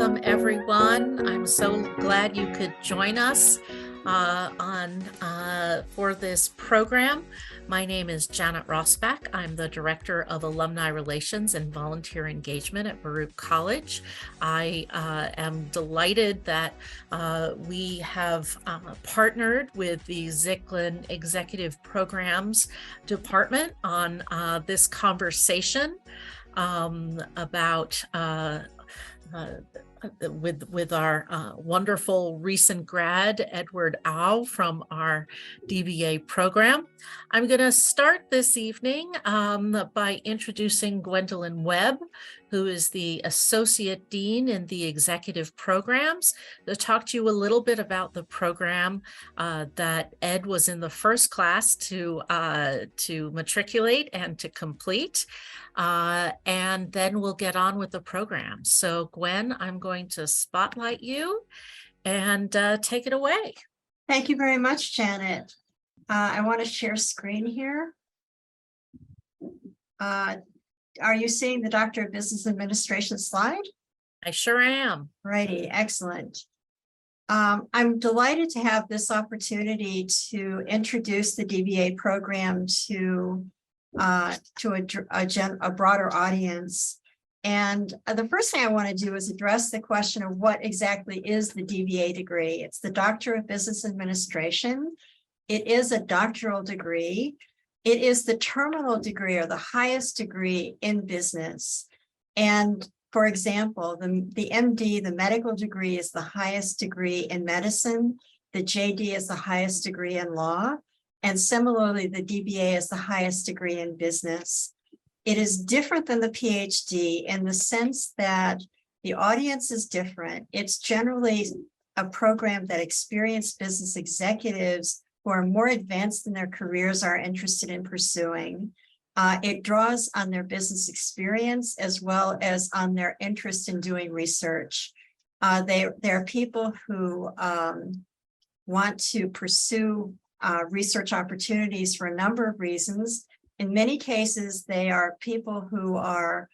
Welcome, everyone. I'm so glad you could join us for this program. My name is Janet Rosbach. I'm the Director of Alumni Relations and Volunteer Engagement at Baruch College. I am delighted that we have partnered with the Zicklin Executive Programs Department on this conversation about with our wonderful recent grad, Edward Au, from our DBA program. I'm going to start this evening by introducing Gwendolyn Webb, who is the Associate Dean in the Executive Programs, to talk to you a little bit about the program that Ed was in the first class to matriculate and to complete. And then we'll get on with the program. So Gwen, I'm going to spotlight you and take it away. Thank you very much, Janet. I want to share screen here. Are you seeing the Doctor of Business Administration slide? I sure am. Righty, excellent. I'm delighted to have this opportunity to introduce the DBA program to a broader audience. And the first thing I want to do is address the question of what exactly is the DBA degree. It's the Doctor of Business Administration. It is a doctoral degree. It is the terminal degree, or the highest degree in business. And for example, the MD, the medical degree, is the highest degree in medicine. The JD is the highest degree in law. And similarly, the DBA is the highest degree in business. It is different than the PhD in the sense that the audience is different. It's generally a program that experienced business executives who are more advanced in their careers are interested in pursuing. It draws on their business experience as well as on their interest in doing research. They're people who want to pursue research opportunities for a number of reasons. In many cases, they are people who are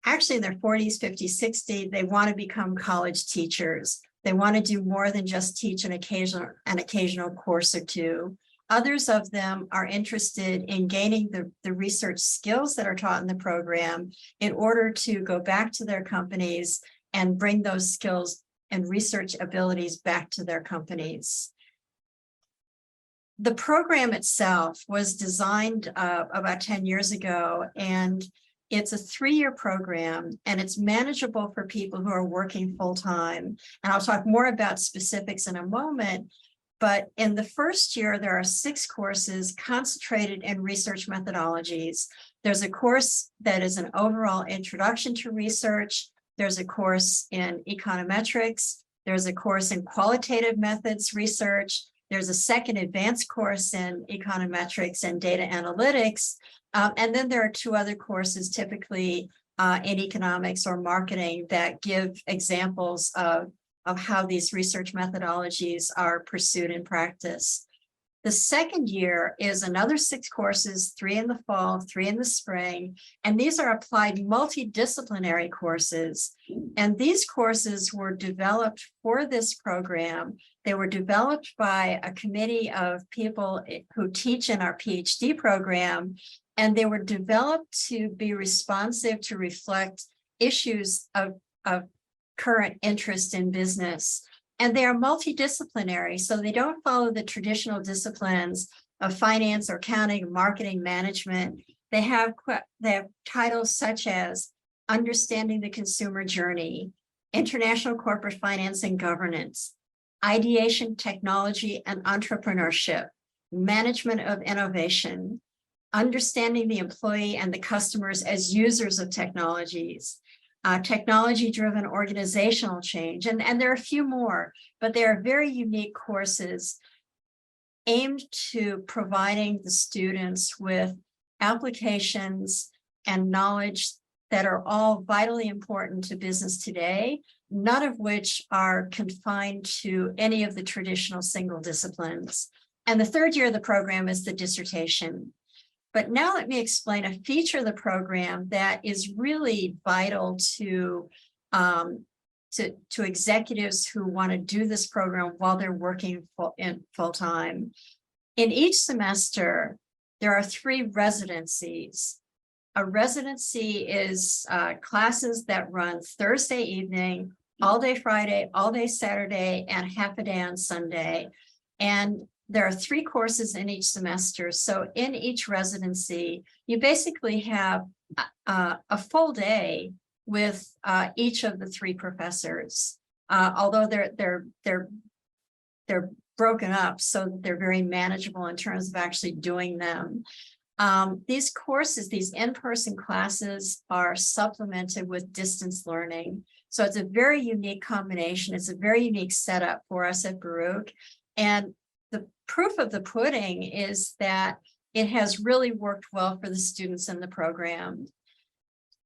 actually in their 40s, 50s, 60s. They want to become college teachers. They want to do more than just teach an occasional course or two. Others of them are interested in gaining the research skills that are taught in the program in order to go back to their companies and bring those skills and research abilities back to their companies. The program itself was designed about 10 years ago, and it's a 3-year program, and it's manageable for people who are working full-time. And I'll talk more about specifics in a moment, but in the first year, there are 6 courses concentrated in research methodologies. There's a course that is an overall introduction to research. There's a course in econometrics. There's a course in qualitative methods research. There's a second advanced course in econometrics and data analytics. And then there are 2 other courses, typically in economics or marketing, that give examples of how these research methodologies are pursued in practice. The second year is another 6 courses, 3 in the fall, 3 in the spring, and these are applied multidisciplinary courses. And these courses were developed for this program. They were developed by a committee of people who teach in our PhD program, and they were developed to be responsive to reflect issues of current interest in business. And they are multidisciplinary, so they don't follow the traditional disciplines of finance or accounting, marketing, management. They have titles such as Understanding the Consumer Journey, International Corporate Finance and Governance, Ideation, Technology and Entrepreneurship, Management of Innovation, Understanding the Employee and the Customers as Users of Technologies, Technology-Driven Organizational Change, and there are a few more, but they are very unique courses aimed to providing the students with applications and knowledge that are all vitally important to business today, none of which are confined to any of the traditional single disciplines. And the third year of the program is the dissertation. But now let me explain a feature of the program that is really vital to to executives who want to do this program while they're working full time. In each semester, there are 3 residencies. A residency is classes that run Thursday evening, all day Friday, all day Saturday, and half a day on Sunday. And there are 3 courses in each semester. So in each residency, you basically have a full day with each of the 3 professors. Although they're broken up so that they're very manageable in terms of actually doing them. These courses, these in-person classes, are supplemented with distance learning. So it's a very unique combination. It's a very unique setup for us at Baruch. And the proof of the pudding is that it has really worked well for the students in the program.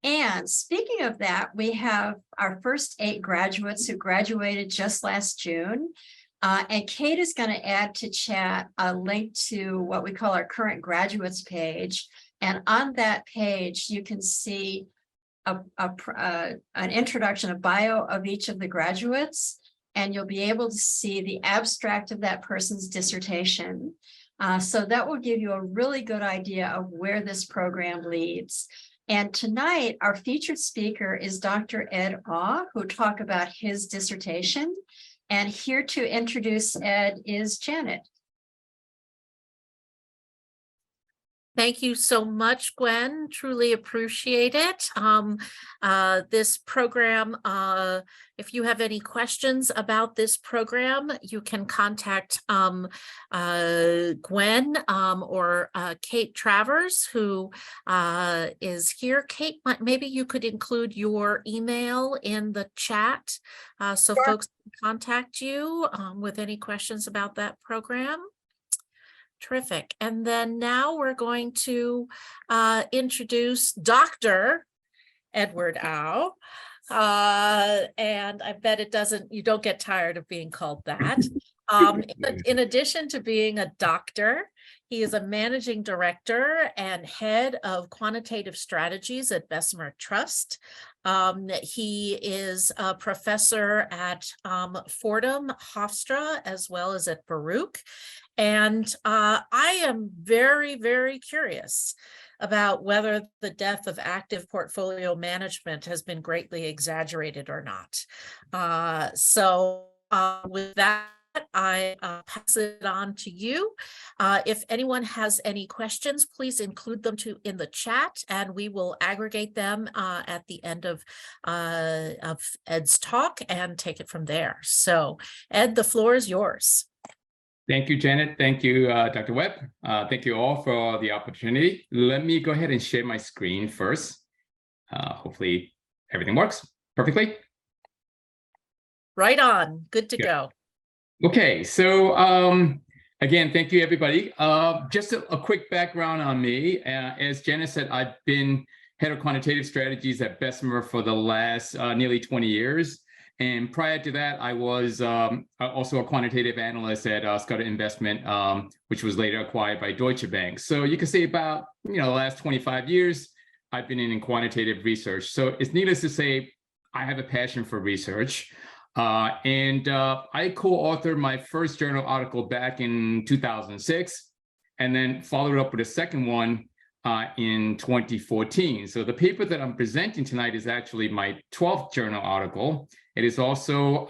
And speaking of that, we have our first 8 graduates who graduated just last June. And Kate is going to add to chat a link to what we call our current graduates page. And on that page, you can see an introduction, a bio of each of the graduates, and you'll be able to see the abstract of that person's dissertation. So that will give you a really good idea of where this program leads. And tonight, our featured speaker is Dr. Ed Aw, who will talk about his dissertation. And here to introduce Ed is Janet. Thank you so much, Gwen. Truly appreciate it. This program, if you have any questions about this program, you can contact Gwen or Kate Travers, who is here. Kate, maybe you could include your email in the chat so Sure. Folks can contact you with any questions about that program. Terrific. And then now we're going to introduce Dr. Edward Au. And I bet you don't get tired of being called that. In addition to being a doctor, he is a managing director and head of quantitative strategies at Bessamer Trust. He is a professor at Fordham, Hofstra, as well as at Baruch. And I am very, very curious about whether the death of active portfolio management has been greatly exaggerated or not. So with that, I pass it on to you. If anyone has any questions, please include them in the chat, and we will aggregate them at the end of Ed's talk and take it from there. So, Ed, the floor is yours. Thank you, Janet. Thank you, Dr. Webb. Thank you all for the opportunity. Let me go ahead and share my screen first. Hopefully everything works perfectly. Right on. Good to go. Okay, so again, thank you, everybody. Just a quick background on me. As Janet said, I've been head of quantitative strategies at Bessamer for the last nearly 20 years. And prior to that, I was also a quantitative analyst at Scudder Investment, which was later acquired by Deutsche Bank. So you can say about the last 25 years, I've been in quantitative research. So it's needless to say, I have a passion for research. And I co-authored my first journal article back in 2006, and then followed up with a second one in 2014. So the paper that I'm presenting tonight is actually my 12th journal article. It is also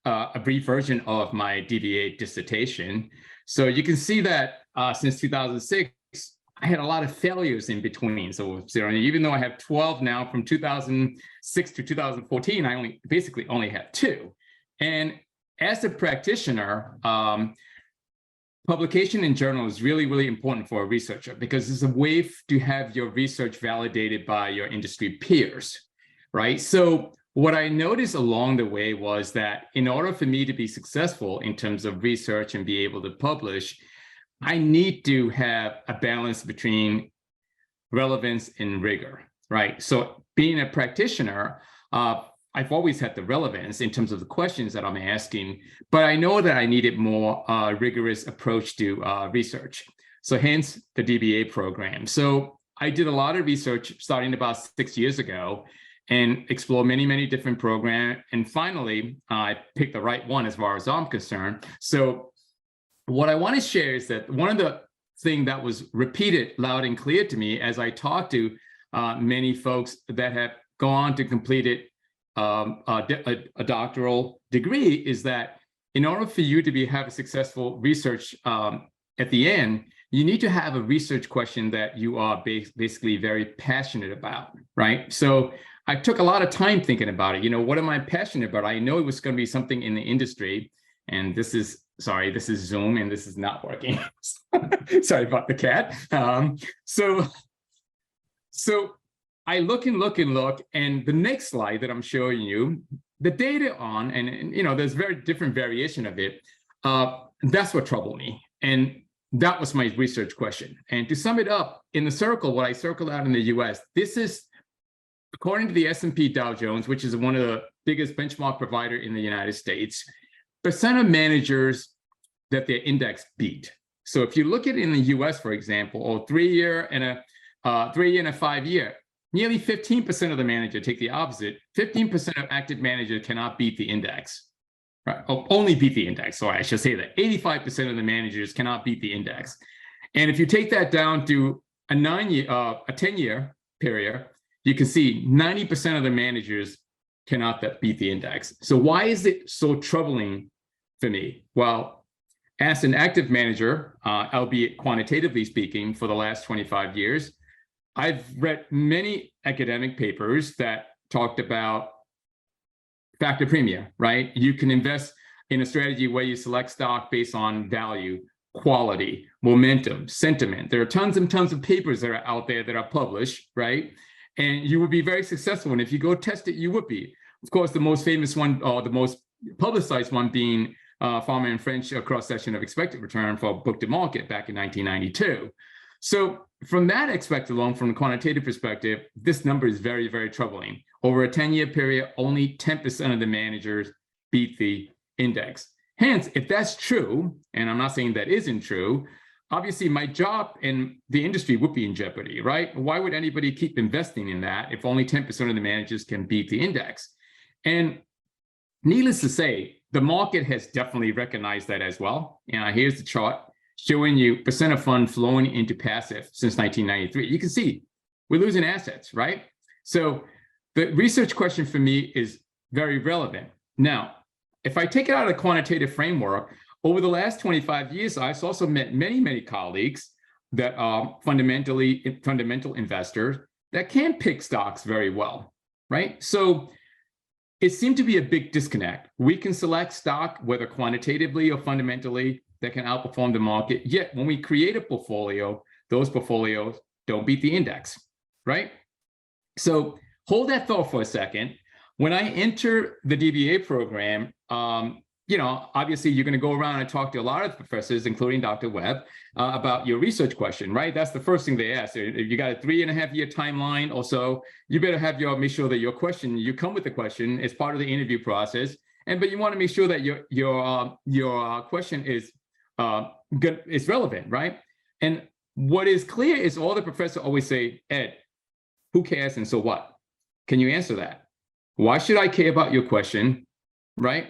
a brief version of my DBA dissertation. So you can see that since 2006, I had a lot of failures in between. So even though I have 12 now, from 2006 to 2014, I basically only had 2. And as a practitioner, publication in journal is really, really important for a researcher, because it's a way to have your research validated by your industry peers, right? So what I noticed along the way was that in order for me to be successful in terms of research and be able to publish, I need to have a balance between relevance and rigor, right? So being a practitioner, I've always had the relevance in terms of the questions that I'm asking, but I know that I needed more rigorous approach to research. So hence the DBA program. So I did a lot of research starting about 6 years ago. and explore many, many different programs. And finally, I picked the right one as far as I'm concerned. So what I want to share is that one of the things that was repeated loud and clear to me as I talked to many folks that have gone to complete it, a doctoral degree, is that in order for you to have a successful research at the end, you need to have a research question that you are basically very passionate about, right? So I took a lot of time thinking about it. What am I passionate about? I know it was going to be something in the industry, and this is Zoom, and this is not working. Sorry about the cat. So I look, and the next slide that I'm showing you, the data on, and there's very different variation of it. That's what troubled me, and that was my research question. And to sum it up, in the circle, what I circled out in the U.S., this is according to the S&P Dow Jones, which is one of the biggest benchmark provider in the United States, percent of managers that their index beat. So if you look at it in the U.S., for example, or 3-year and a 5-year, nearly 15% of the manager, take the opposite, 15% of active managers cannot beat the index. Right? Oh, only beat the index. Sorry, I should say that 85% of the managers cannot beat the index. And if you take that down to a 10-year period, you can see 90% of the managers cannot beat the index. So why is it so troubling for me? Well, as an active manager, albeit quantitatively speaking, for the last 25 years, I've read many academic papers that talked about factor premium, right? You can invest in a strategy where you select stock based on value, quality, momentum, sentiment. There are tons and tons of papers that are out there that are published, right? And you will be very successful. And if you go test it, you would be. Of course, the most famous one, or the most publicized one, being Farmer and French cross-section of expected return for book to market back in 1992. So from that aspect alone, from a quantitative perspective, this number is very, very troubling. Over a 10-year period, only 10% of the managers beat the index. Hence, if that's true, and I'm not saying that isn't true, obviously my job in the industry would be in jeopardy, right? Why would anybody keep investing in that if only 10% of the managers can beat the index? And needless to say, the market has definitely recognized that as well. Here's the chart showing you percent of fund flowing into passive since 1993. You can see we're losing assets, right? So the research question for me is very relevant. Now, if I take it out of the quantitative framework, over the last 25 years, I've also met many, many colleagues that are fundamental investors that can pick stocks very well, right? So it seemed to be a big disconnect. We can select stock, whether quantitatively or fundamentally, that can outperform the market. Yet when we create a portfolio, those portfolios don't beat the index, right? So hold that thought for a second. When I enter the DBA program, obviously you're going to go around and talk to a lot of professors, including Dr. Webb, about your research question, right? That's the first thing they ask. If you got a 3.5-year timeline or so, you better make sure that you come with the question as part of the interview process. But you want to make sure that your question is good, is relevant, right? And what is clear is all the professors always say, Ed, who cares and so what? Can you answer that? Why should I care about your question, right?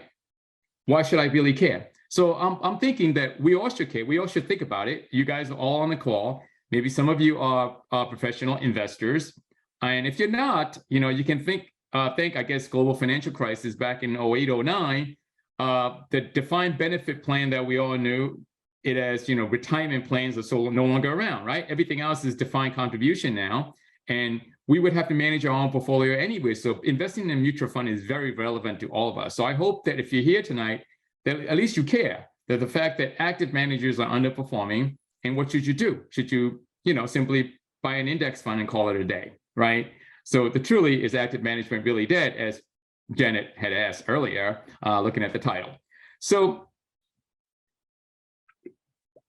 Why should I really care? So I'm thinking that we all should care. We all should think about it. You guys are all on the call. Maybe some of you are professional investors. And if you're not, you can think, I guess, global financial crisis back in 08, 09, the defined benefit plan that we all knew, it as, retirement plans are so no longer around, right? Everything else is defined contribution now. And we would have to manage our own portfolio anyway. So investing in a mutual fund is very relevant to all of us. So I hope that if you're here tonight, that at least you care that the fact that active managers are underperforming, and what should you do? Should you, simply buy an index fund and call it a day, right? So truly, is active management really dead, as Janet had asked earlier, looking at the title. So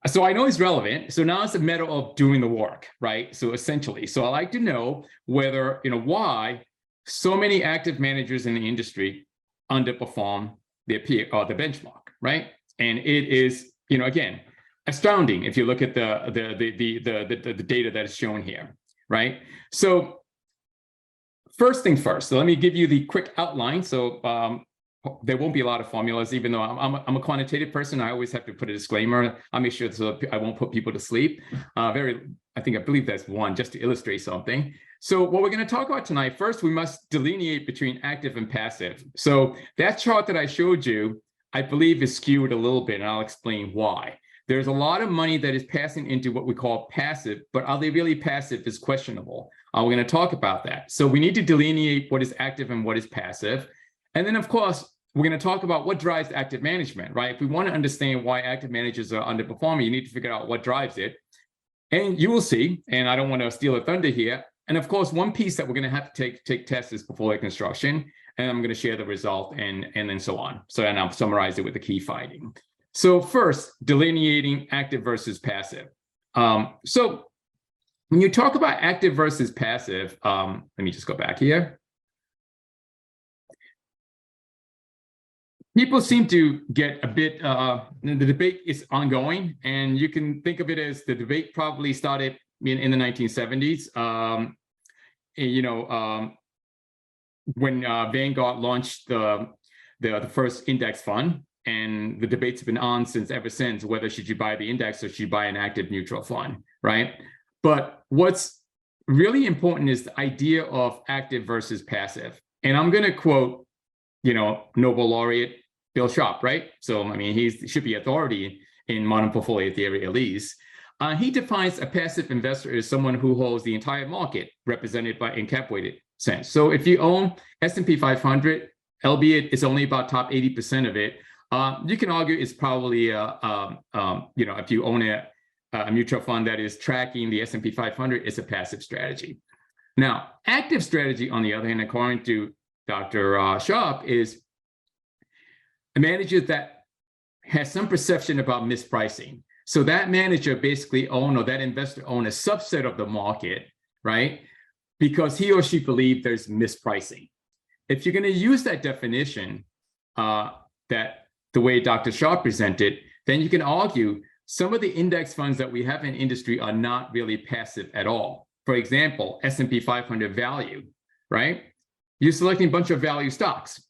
I know it's relevant. So now it's a matter of doing the work, right? So essentially, I'd like to know whether, why so many active managers in the industry underperform their peer or the benchmark, right? And it is, again, astounding if you look at the data that is shown here, right? So first things first. So let me give you the quick outline. So there won't be a lot of formulas, even though I'm a quantitative person. I always have to put a disclaimer. I'll make sure so I won't put people to sleep. I believe that's one, just to illustrate something. So what we're going to talk about tonight, first, we must delineate between active and passive. So that chart that I showed you, I believe is skewed a little bit, and I'll explain why. There's a lot of money that is passing into what we call passive, but are they really passive is questionable. We're going to talk about that. So we need to delineate what is active and what is passive. And then, of course, we're going to talk about what drives active management, right? If we want to understand why active managers are underperforming, you need to figure out what drives it. And you will see, and I don't want to steal a thunder here. And of course, one piece that we're going to have to take tests is portfolio construction. And I'm going to share the result and then so on. So, and I'll summarize it with the key finding. So first, delineating active versus passive. So when you talk about active versus passive, let me just go back here. People seem to get a bit, the debate is ongoing, and you can think of it as the debate probably started in the 1970s. When Vanguard launched the first index fund, and the debate's been on ever since, whether should you buy the index or should you buy an active mutual fund, right? But what's really important is the idea of active versus passive. And I'm going to quote, Nobel laureate Bill Sharpe, right? So, I mean, he should be authority in modern portfolio theory, at least. He defines a passive investor as someone who holds the entire market, represented by in cap-weighted sense. So if you own S&P 500, albeit it's only about top 80% of it, you can argue it's probably, if you own a mutual fund that is tracking the S&P 500, it's a passive strategy. Now, active strategy, on the other hand, according to Dr. Sharpe, is a manager that has some perception about mispricing. So that manager basically that investor own a subset of the market, right? Because he or she believes there's mispricing. If you're going to use that definition, that the way Dr. Sharpe presented, then you can argue some of the index funds that we have in industry are not really passive at all. For example, S&P 500 value, right? You're selecting a bunch of value stocks.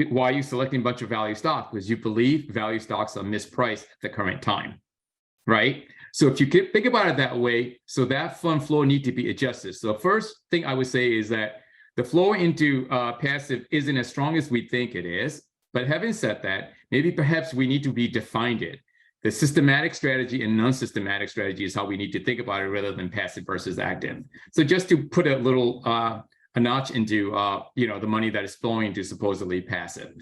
Why are you selecting a bunch of value stocks? Because you believe value stocks are mispriced at the current time, right? So if you can think about it that way, so that fund flow need to be adjusted. So the first thing I would say is that the flow into passive isn't as strong as we think it is. But having said that, maybe perhaps we need to redefine it. The systematic strategy and non-systematic strategy is how we need to think about it rather than passive versus active. So just to put a little a notch into the money that is flowing to supposedly passive.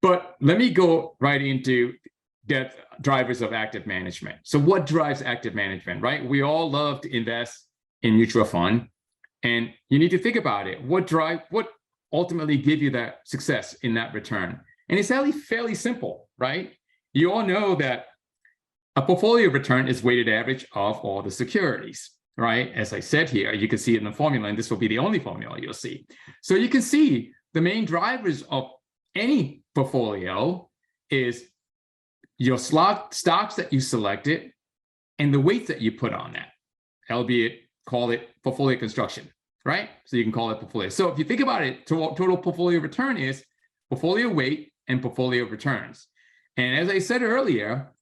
But let me go right into the drivers of active management. So what drives active management, right? We all love to invest in mutual fund, and you need to think about it. What ultimately give you that success in that return? And it's actually fairly simple, right? You all know that a portfolio return is weighted average of all the securities, right? As I said here, you can see it in the formula, and this will be the only formula you'll see. So you can see the main drivers of any portfolio is your stocks that you selected and the weights that you put on that, albeit call it portfolio construction, right? So you can call it portfolio. So if you think about it, total portfolio return is portfolio weight and portfolio returns. And as I said earlier,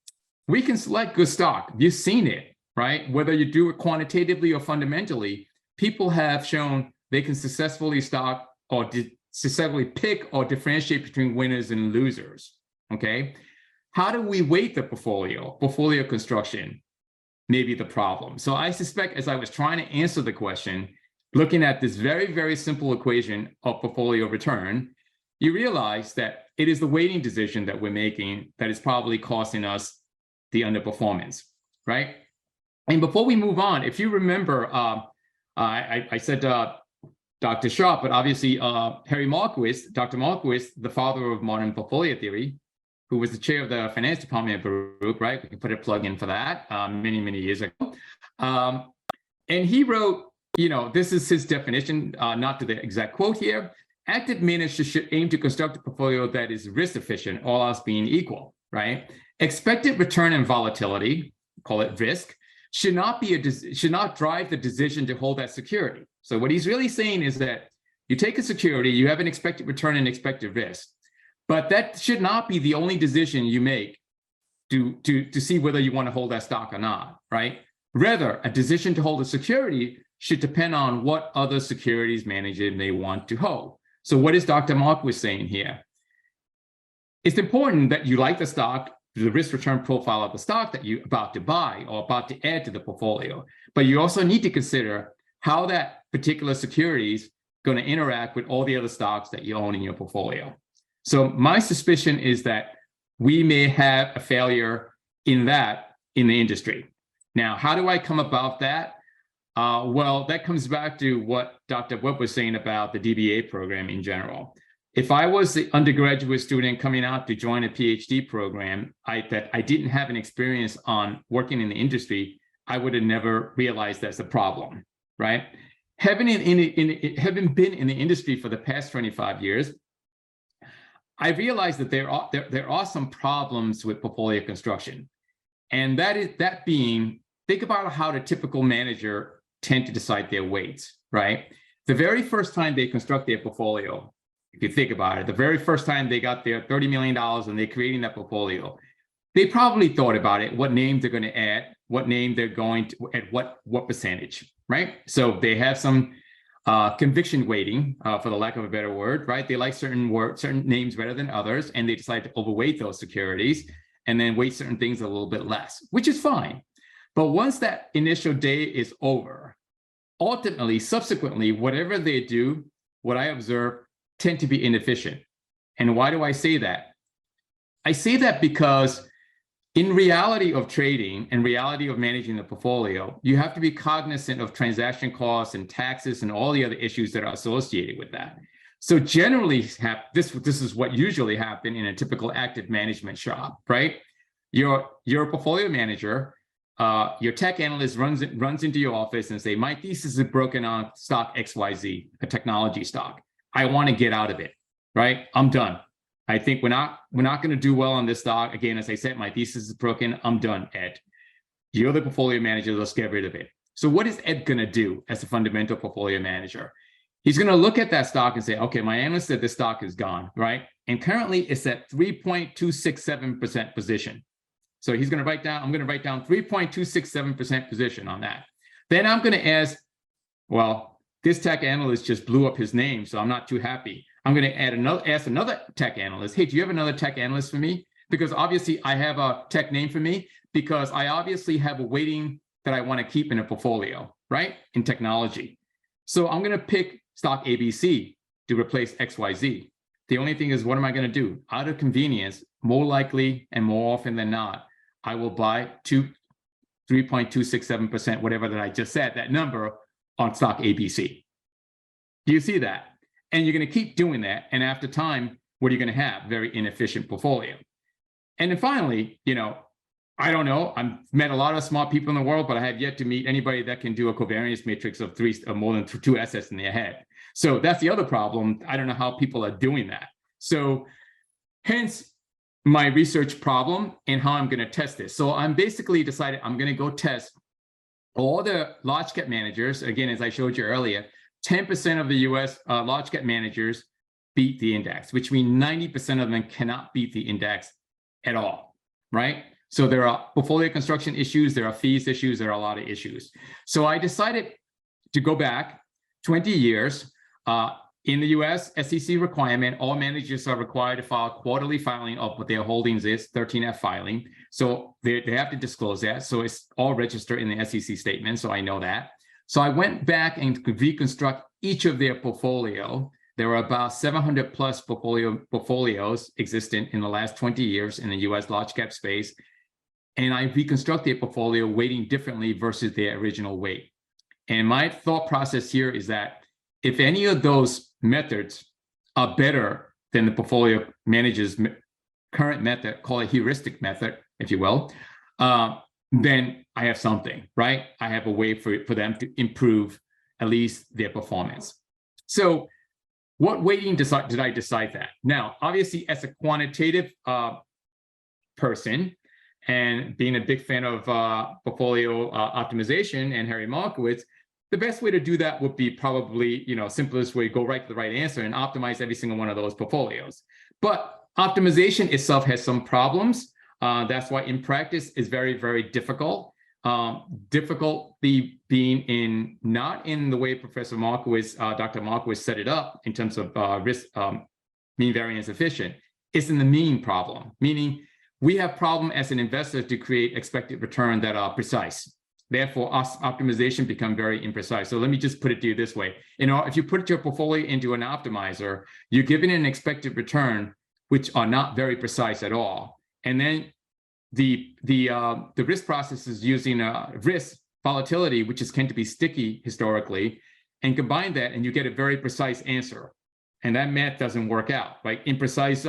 we can select good stock. You've seen it, right? Whether you do it quantitatively or fundamentally, people have shown they can successfully successfully pick or differentiate between winners and losers, okay? How do we weight the portfolio? Portfolio construction may be the problem. So I suspect as I was trying to answer the question, looking at this very, very simple equation of portfolio return, you realize that it is the weighting decision that we're making that is probably costing us the underperformance, right? And before we move on, if you remember, I said Dr. Sharpe, but obviously Harry Markowitz, Dr. Markowitz, the father of modern portfolio theory, who was the chair of the finance department at Baruch, right? We can put a plug in for that many, many years ago. And he wrote, this is his definition, not to the exact quote here. Active managers should aim to construct a portfolio that is risk efficient, all else being equal, right? Expected return and volatility, call it risk, should not drive the decision to hold that security. So what he's really saying is that You take a security, you have an expected return and expected risk, but that should not be the only decision you make to see whether you want to hold that stock or not, right? Rather, a decision to hold a security should depend on what other securities manager they want to hold. So what is Dr. Marquis saying here? It's important that you like the stock, the risk return profile of the stock that you're about to buy or about to add to the portfolio. But you also need to consider how that particular security is going to interact with all the other stocks that you own in your portfolio. So my suspicion is that we may have a failure in the industry. Now, how do I come about that? Well, that comes back to what Dr. Webb was saying about the DBA program in general. If I was the undergraduate student coming out to join a PhD program that I didn't have an experience on working in the industry, I would have never realized that's a problem, right? Having been in the industry for the past 25 years, I realized that there are some problems with portfolio construction. And that being, think about how the typical manager tend to decide their weights, right? The very first time they construct their portfolio, if you think about it, the very first time they got their $30 million and they're creating that portfolio, they probably thought about it, what name they're going to add, what name they're going to, at what percentage, right? So they have some conviction weighting, for the lack of a better word, right? They like certain names better than others, and they decide to overweight those securities and then weight certain things a little bit less, which is fine. But once that initial day is over, ultimately, subsequently, whatever they do, what I observe, tend to be inefficient. And why do I say that? I say that because in reality of trading and reality of managing the portfolio, you have to be cognizant of transaction costs and taxes and all the other issues that are associated with that. So generally, this is what usually happens in a typical active management shop, right? Your portfolio manager, your tech analyst runs into your office and say, my thesis is broken on stock XYZ, a technology stock. I want to get out of it, right? I'm done. I think we're not going to do well on this stock. Again, as I said, my thesis is broken. I'm done, Ed. You're the portfolio manager. Let's get rid of it. So what is Ed going to do as a fundamental portfolio manager? He's going to look at that stock and say, okay, my analyst said this stock is gone, right? And currently it's at 3.267% position. So he's going to write down, I'm going to write down 3.267% position on that. Then I'm going to ask, well, this tech analyst just blew up his name, so I'm not too happy. I'm going to ask another tech analyst, hey, do you have another tech analyst for me? Because obviously I have a tech name for me because I obviously have a weighting that I want to keep in a portfolio, right? In technology. So I'm going to pick stock ABC to replace XYZ. The only thing is, what am I going to do? Out of convenience, more likely and more often than not, I will buy 3.267%, whatever that I just said, that number on stock ABC. Do you see that? And you're going to keep doing that. And after time, what are you going to have? Very inefficient portfolio. And then finally, I don't know. I've met a lot of smart people in the world, but I have yet to meet anybody that can do a covariance matrix of more than two assets in their head. So that's the other problem. I don't know how people are doing that. So hence my research problem and how I'm going to test this. So I'm basically decided I'm going to go test all the large cap managers. Again, as I showed you earlier, 10% of the US large cap managers beat the index, which means 90% of them cannot beat the index at all, right? So there are portfolio construction issues, there are fees issues, there are a lot of issues. So I decided to go back 20 years. In the US, SEC requirement, all managers are required to file quarterly filing of what their holdings is, 13F filing. So they have to disclose that. So it's all registered in the SEC statement, so I know that. So I went back and could reconstruct each of their portfolio. There were about 700 plus portfolios existent in the last 20 years in the US large cap space. And I reconstruct their portfolio weighting differently versus their original weight. And my thought process here is that if any of those methods are better than the portfolio manager's current method, call it heuristic method, if you will, then I have something, right? I have a way for them to improve at least their performance. So what weighting did I decide that? Now, obviously, as a quantitative person, and being a big fan of portfolio optimization and Harry Markowitz, the best way to do that would be probably, simplest way, go right to the right answer and optimize every single one of those portfolios. But optimization itself has some problems. That's why in practice is very, very difficult. Difficulty being not in the way Professor Markowitz, Dr. Markowitz set it up in terms of risk, mean variance efficient. It's in the mean problem, meaning we have problem as an investor to create expected return that are precise. Therefore, optimization become very imprecise. So let me just put it to you this way. If you put your portfolio into an optimizer, you're given an expected return, which are not very precise at all. And then the risk process is using risk volatility, which tend to be sticky historically, and combine that and you get a very precise answer. And that math doesn't work out, right? Imprecise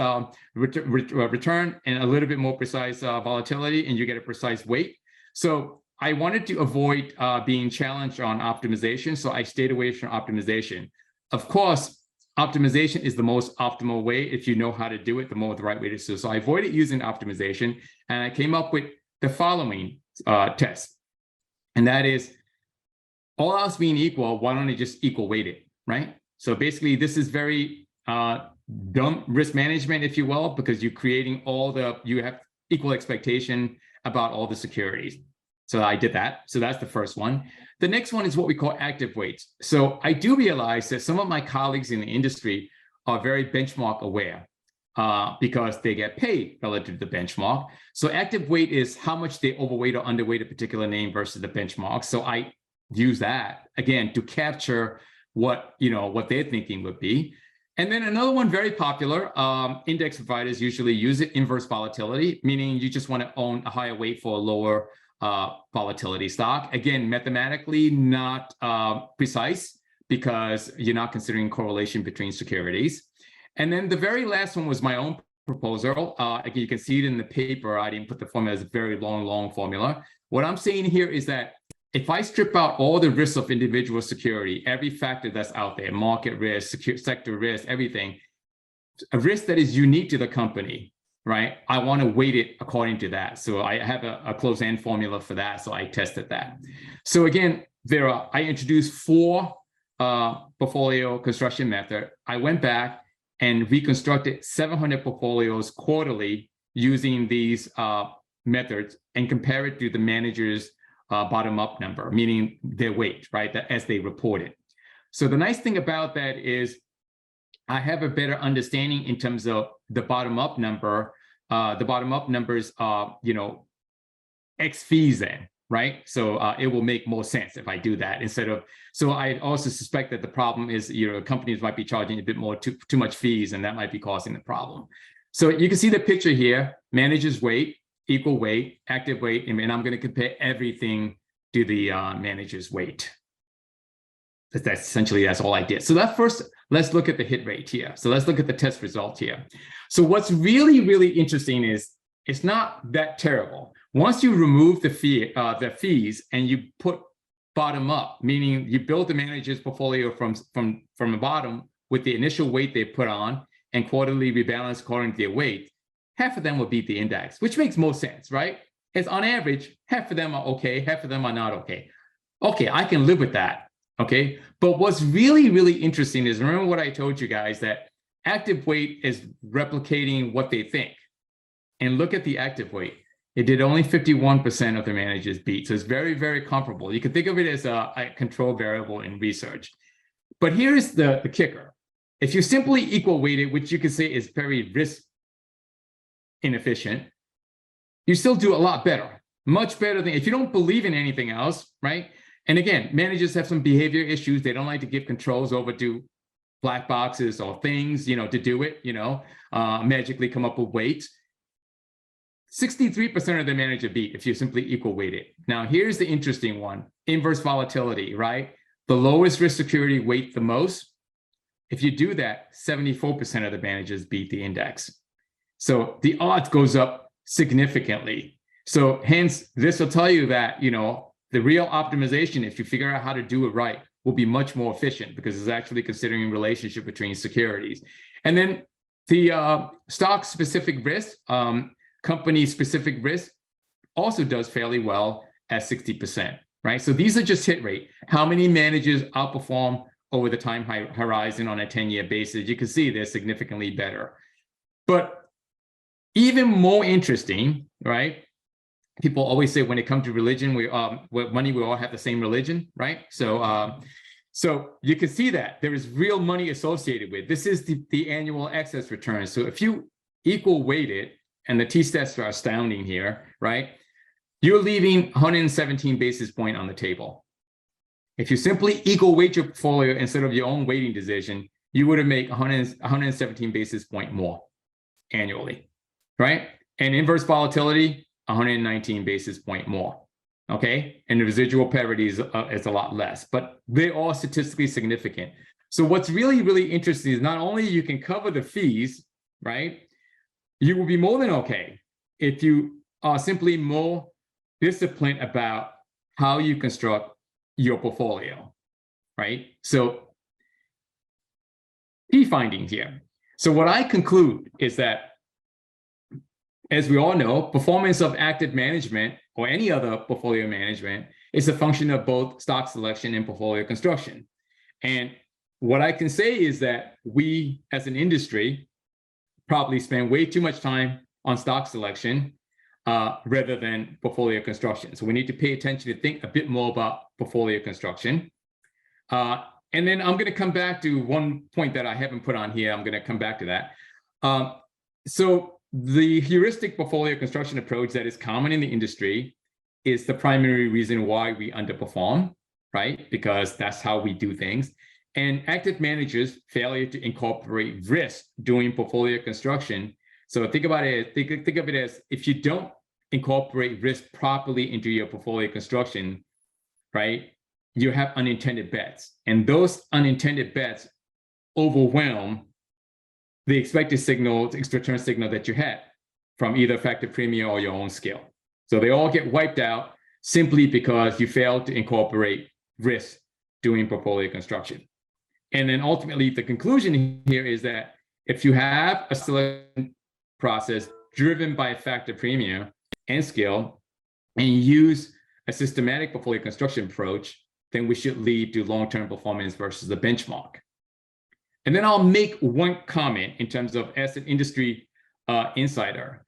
return and a little bit more precise volatility, and you get a precise weight. So I wanted to avoid being challenged on optimization, so I stayed away from optimization. Of course, optimization is the most optimal way if you know how to do it, the right way to do it. So I avoided using optimization, and I came up with the following test. And that is, all else being equal, why don't you just equal weight it, right? So basically, this is very dumb risk management, if you will, because you're creating you have equal expectation about all the securities. So I did that. So that's the first one. The next one is what we call active weights. So I do realize that some of my colleagues in the industry are very benchmark aware because they get paid relative to the benchmark. So active weight is how much they overweight or underweight a particular name versus the benchmark. So I use that again to capture what they're thinking would be. And then another one very popular, index providers usually use it, inverse volatility, meaning you just want to own a higher weight for a lower volatility stock. Again, mathematically not precise because you're not considering correlation between securities. And then the very last one was my own proposal. Again, you can see it in the paper. I didn't put the formula as a very long formula. What I'm saying here is that if I strip out all the risks of individual security, every factor that's out there, market risk, sector risk, everything, a risk that is unique to the company, right? I want to weight it according to that. So I have a closed-end formula for that. So I tested that. So again, I introduced 4 portfolio construction method. I went back and reconstructed 700 portfolios quarterly using these methods and compare it to the manager's bottom-up number, meaning their weight, right, as they report it. So the nice thing about that is I have a better understanding in terms of the bottom-up number. The bottom-up numbers are, X fees then, right? So it will make more sense if I do that instead of, so I also suspect that the problem is, companies might be charging a bit more, too much fees, and that might be causing the problem. So you can see the picture here, manager's weight, equal weight, active weight, and I'm going to compare everything to the manager's weight. That's essentially, that's all I did. So that first, let's look at the hit rate here. So let's look at the test result here. So what's really, really interesting is it's not that terrible. Once you remove the fees and you put bottom up, meaning you build the manager's portfolio from the bottom with the initial weight they put on and quarterly rebalance according to their weight, half of them will beat the index, which makes most sense, right? It's on average, half of them are okay, half of them are not okay. Okay, I can live with that, okay? But what's really, really interesting is, remember what I told you guys, that active weight is replicating what they think. And look at the active weight. It did only 51% of the managers beat. So it's very, very comparable. You can think of it as a control variable in research. But here's the kicker. If you simply equal weight it, which you could say is very risk inefficient, you still do a lot better, much better than if you don't believe in anything else, right? And again, managers have some behavior issues. They don't like to give controls over to black boxes or things, to do it, magically come up with weights. 63% of the manager beat if you simply equal weight it. Now, here's the interesting one, inverse volatility, right? The lowest risk security weight the most. If you do that, 74% of the managers beat the index. So the odds goes up significantly. So hence, this will tell you that, the real optimization, if you figure out how to do it right, will be much more efficient because it's actually considering relationship between securities. And then the stock-specific risk, company-specific risk also does fairly well at 60%. right? So these are just hit rate. How many managers outperform over the time horizon on a 10-year basis? You can see they're significantly better. But even more interesting, right? People always say when it comes to religion, with money, we all have the same religion, right? So you can see that there is real money associated with this. Is the annual excess return. So if you equal weight it, and the T-stats are astounding here, right? You're leaving 117 basis point on the table. If you simply equal weight your portfolio instead of your own weighting decision, you would have made 117 basis point more annually, right? And inverse volatility, 119 basis point more, okay? And the residual parity is a lot less, but they're all statistically significant. So what's really, really interesting is not only you can cover the fees, right? You will be more than okay if you are simply more disciplined about how you construct your portfolio, right? So key findings here. So what I conclude is that, as we all know, performance of active management or any other portfolio management is a function of both stock selection and portfolio construction. And what I can say is that we, as an industry, probably spend way too much time on stock selection rather than portfolio construction. So we need to pay attention to think a bit more about portfolio construction. And then I'm going to come back to one point that I haven't put on here. I'm going to come back to that. So the heuristic portfolio construction approach that is common in the industry is the primary reason why we underperform, right? Because that's how we do things. And active managers' failure to incorporate risk during portfolio construction. So think about it, think of it as if you don't incorporate risk properly into your portfolio construction, right? You have unintended bets. And those unintended bets overwhelm the expected return signal that you had from either effective premium or your own skill. So they all get wiped out simply because you failed to incorporate risk during portfolio construction. And then ultimately, the conclusion here is that if you have a selection process driven by effective premium and skill, and you use a systematic portfolio construction approach, then we should lead to long-term performance versus the benchmark. And then I'll make one comment in terms of, as an industry insider,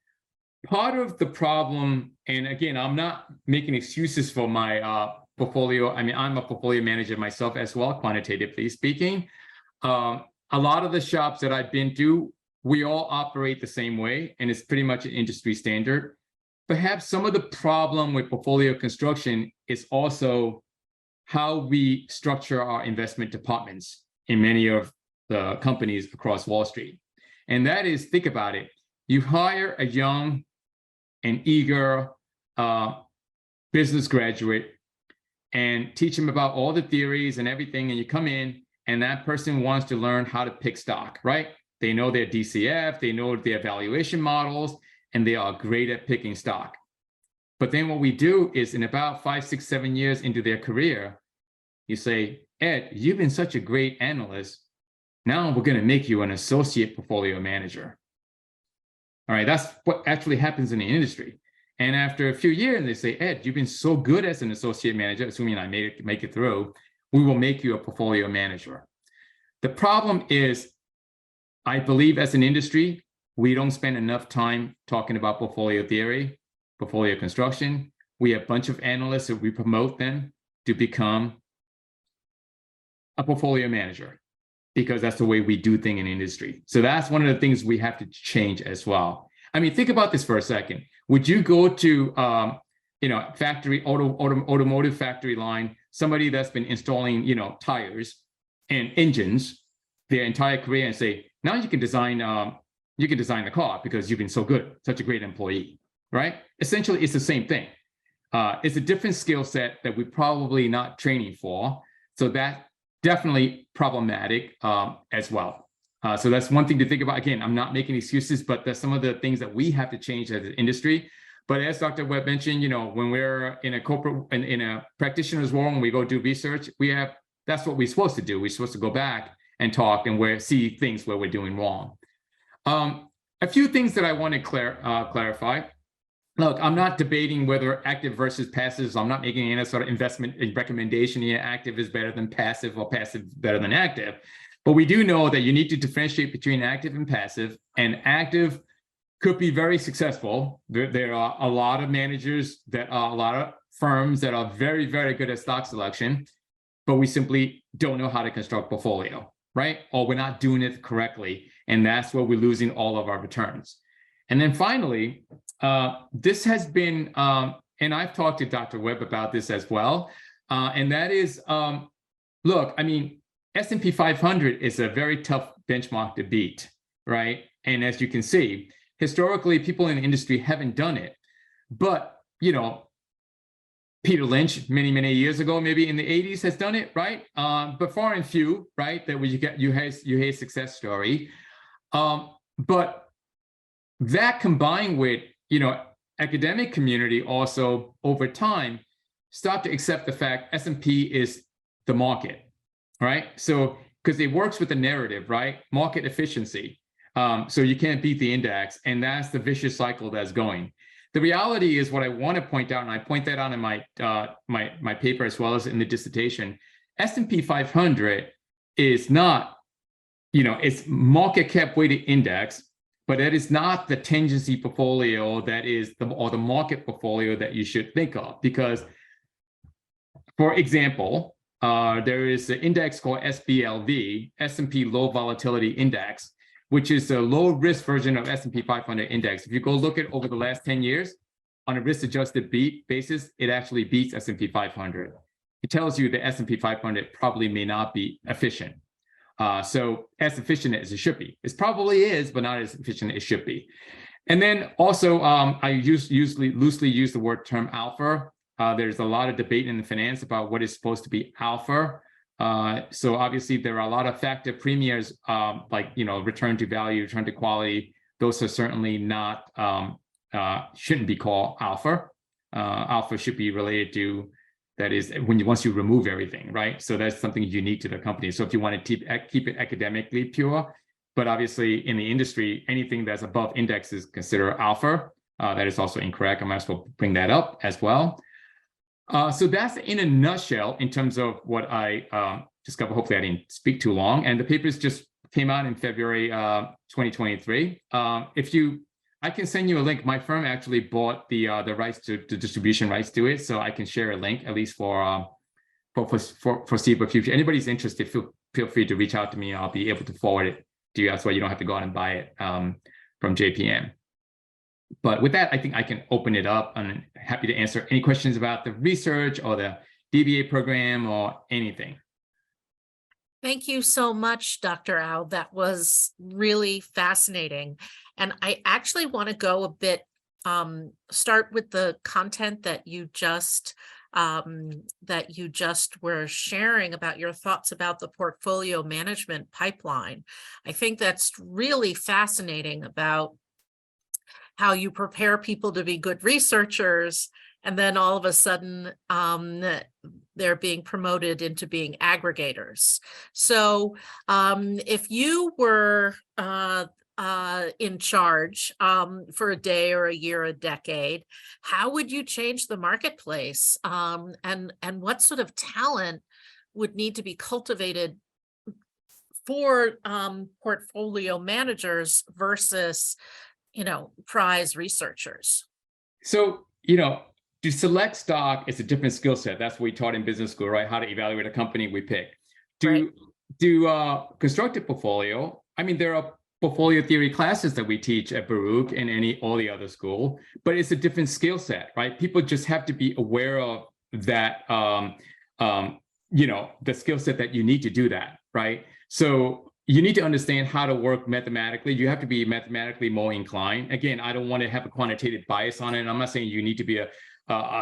part of the problem, and again, I'm not making excuses for my portfolio. I mean, I'm a portfolio manager myself as well, quantitatively speaking. A lot of the shops that I've been to, we all operate the same way, and it's pretty much an industry standard. Perhaps some of the problem with portfolio construction is also how we structure our investment departments in many of the companies across Wall Street. And that is, think about it. You hire a young and eager business graduate and teach them about all the theories and everything, and you come in and that person wants to learn how to pick stock, right? They know their DCF, they know their valuation models, and they are great at picking stock. But then what we do is, in about 5, 6, 7 years into their career, you say, Ed, you've been such a great analyst. Now we're going to make you an associate portfolio manager. All right, that's what actually happens in the industry. And after a few years, they say, Ed, you've been so good as an associate manager, assuming I make it through, we will make you a portfolio manager. The problem is, I believe as an industry, we don't spend enough time talking about portfolio theory, portfolio construction. We have a bunch of analysts that we promote them to become a portfolio manager, because that's the way we do things in industry. So that's one of the things we have to change as well. I mean, think about this for a second. Would you go to, automotive factory line, somebody that's been installing, tires and engines their entire career, and say, now you can design the car because you've been so good, such a great employee, right? Essentially, it's the same thing. It's a different skill set that we're probably not training for. So that's definitely problematic as well. So that's one thing to think about. Again, I'm not making excuses, but that's some of the things that we have to change as an industry. But as Dr. Webb mentioned, when we're in a corporate, in a practitioner's world, when we go do research, that's what we're supposed to do. We're supposed to go back and talk and see things where we're doing wrong. A few things that I want to clarify. look, I'm not debating whether active versus passive. So I'm not making any sort of investment recommendation here. Active is better than passive or passive better than active. But we do know that you need to differentiate between active and passive, and active could be very successful. There are a lot of managers that are a lot of firms that are very, very good at stock selection, but we simply don't know how to construct portfolio, right? Or we're not doing it correctly. And that's where we're losing all of our returns. And then finally, this has been, and I've talked to Dr. Webb about this as well, and that is, look, I mean, S&P 500 is a very tough benchmark to beat, right? And as you can see, historically, people in the industry haven't done it. But, you know, Peter Lynch, many, many years ago, maybe in the 80s, has done it, right? But far and few, right? That you hear success story. But that combined with, you know, academic community also over time start to accept the fact S&P is the market, right? So because it works with the narrative, right? Market efficiency. So you can't beat the index, and that's the vicious cycle that's going. The reality is, what I want to point out, and I point that out in my my paper as well as in the dissertation, S&P 500 is not, you know, it's market cap weighted index, but it is not the tendency portfolio that is the market portfolio that you should think of. Because, for example, there is an index called SBLV, S&P Low Volatility Index, which is a low risk version of S&P 500 index. If you go look at over the last 10 years, on a risk adjusted basis, it actually beats S&P 500. It tells you that S&P 500 probably may not be efficient. So as efficient as it should be. It probably is, but not as efficient as it should be. And then also, I usually loosely use the word term alpha. There's a lot of debate in the finance about what is supposed to be alpha. So obviously there are a lot of factor premiums, like, you know, return to value, return to quality. Those are certainly not, shouldn't be called alpha. Alpha should be related to, that is once you remove everything, right? So that's something unique to the company. So if you want to keep it academically pure, but obviously in the industry, anything that's above index is considered alpha. That is also incorrect. I might as well bring that up as well. So that's in a nutshell in terms of what I discovered. Hopefully I didn't speak too long. And the papers just came out in February 2023. I can send you a link. My firm actually bought the rights to distribution rights to it, so I can share a link at least for foreseeable future. Anybody's interested, feel free to reach out to me. I'll be able to forward it to you. That's why you don't have to go out and buy it from JPM. But with that, I think I can open it up. I'm happy to answer any questions about the research or the DBA program or anything. Thank you so much, Dr. Au. That was really fascinating. And I actually want to go a bit, start with the content that you just were sharing about your thoughts about the portfolio management pipeline. I think that's really fascinating about how you prepare people to be good researchers, and then all of a sudden they're being promoted into being aggregators. So if you were in charge for a day or a year, a decade, how would you change the marketplace? And what sort of talent would need to be cultivated for portfolio managers versus, you know, prize researchers? So, you know, to select stock is a different skill set. That's what we taught in business school, right? How to evaluate a company we pick. Construct a portfolio. I mean, there are portfolio theory classes that we teach at Baruch and all the other school, but it's a different skill set, right? People just have to be aware of that, you know, the skill set that you need to do that, right? So you need to understand how to work mathematically. You have to be mathematically more inclined. Again, I don't want to have a quantitative bias on it. I'm not saying you need to be a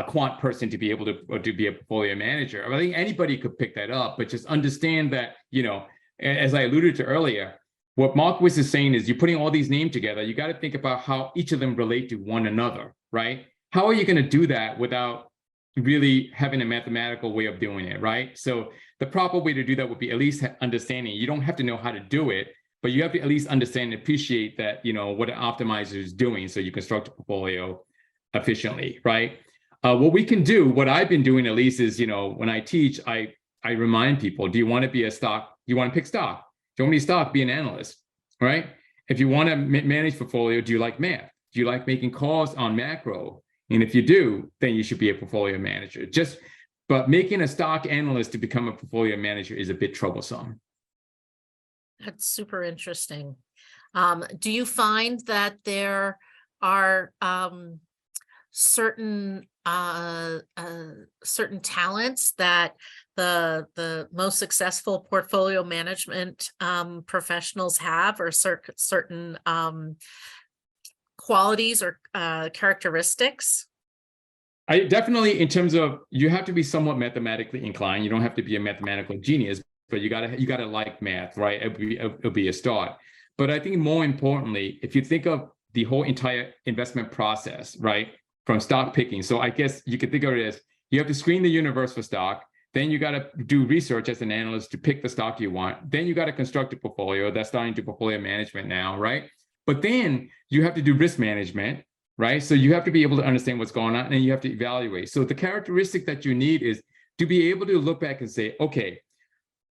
quant person to be able to be a portfolio manager. I think anybody could pick that up, but just understand that, you know, as I alluded to earlier, what Marquis is saying is you're putting all these names together. You got to think about how each of them relate to one another, right? How are you going to do that without really having a mathematical way of doing it, right? So the proper way to do that would be at least understanding. You don't have to know how to do it, but you have to at least understand and appreciate that, you know, what an optimizer is doing so you construct a portfolio efficiently, right? What we can do, what I've been doing at least is, when I teach, I remind people, do you want to be a stock? Do you want to pick stock? Do you want to be stock? Be an analyst, right? If you want to manage portfolio, do you like math? Do you like making calls on macro? And if you do, then you should be a portfolio manager. But making a stock analyst to become a portfolio manager is a bit troublesome. That's super interesting. Do you find that there are certain talents that the most successful portfolio management professionals have, or certain qualities or characteristics? I definitely, in terms of, you have to be somewhat mathematically inclined. You don't have to be a mathematical genius, but you gotta like math, right? It'll be a start. But I think more importantly, if you think of the whole entire investment process, right, from stock picking. So I guess you could think of it as, you have to screen the universe for stock. Then you got to do research as an analyst to pick the stock you want. Then you got to construct a portfolio. That's starting to portfolio management now, right? But then you have to do risk management, right? So you have to be able to understand what's going on, and you have to evaluate. So the characteristic that you need is to be able to look back and say, okay,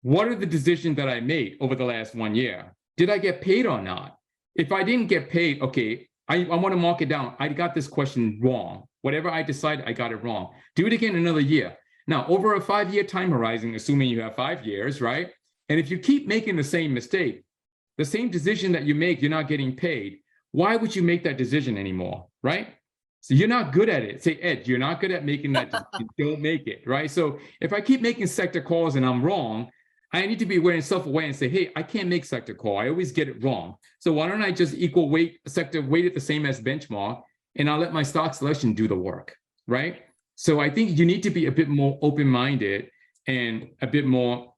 what are the decisions that I made over the last 1 year? Did I get paid or not? If I didn't get paid, okay, I want to mark it down. I got this question wrong. Whatever I decide, I got it wrong. Do it again another year. Now, over a 5-year time horizon, assuming you have 5 years, right? And if you keep making the same mistake, the same decision that you make, you're not getting paid. Why would you make that decision anymore, right? So you're not good at it. Say, Ed, you're not good at making that decision. Don't make it, right? So if I keep making sector calls and I'm wrong, I need to be aware and self-aware and say, hey, I can't make sector call. I always get it wrong. So why don't I just equal weight sector, weight it the same as benchmark, and I'll let my stock selection do the work, right? So I think you need to be a bit more open-minded and a bit more,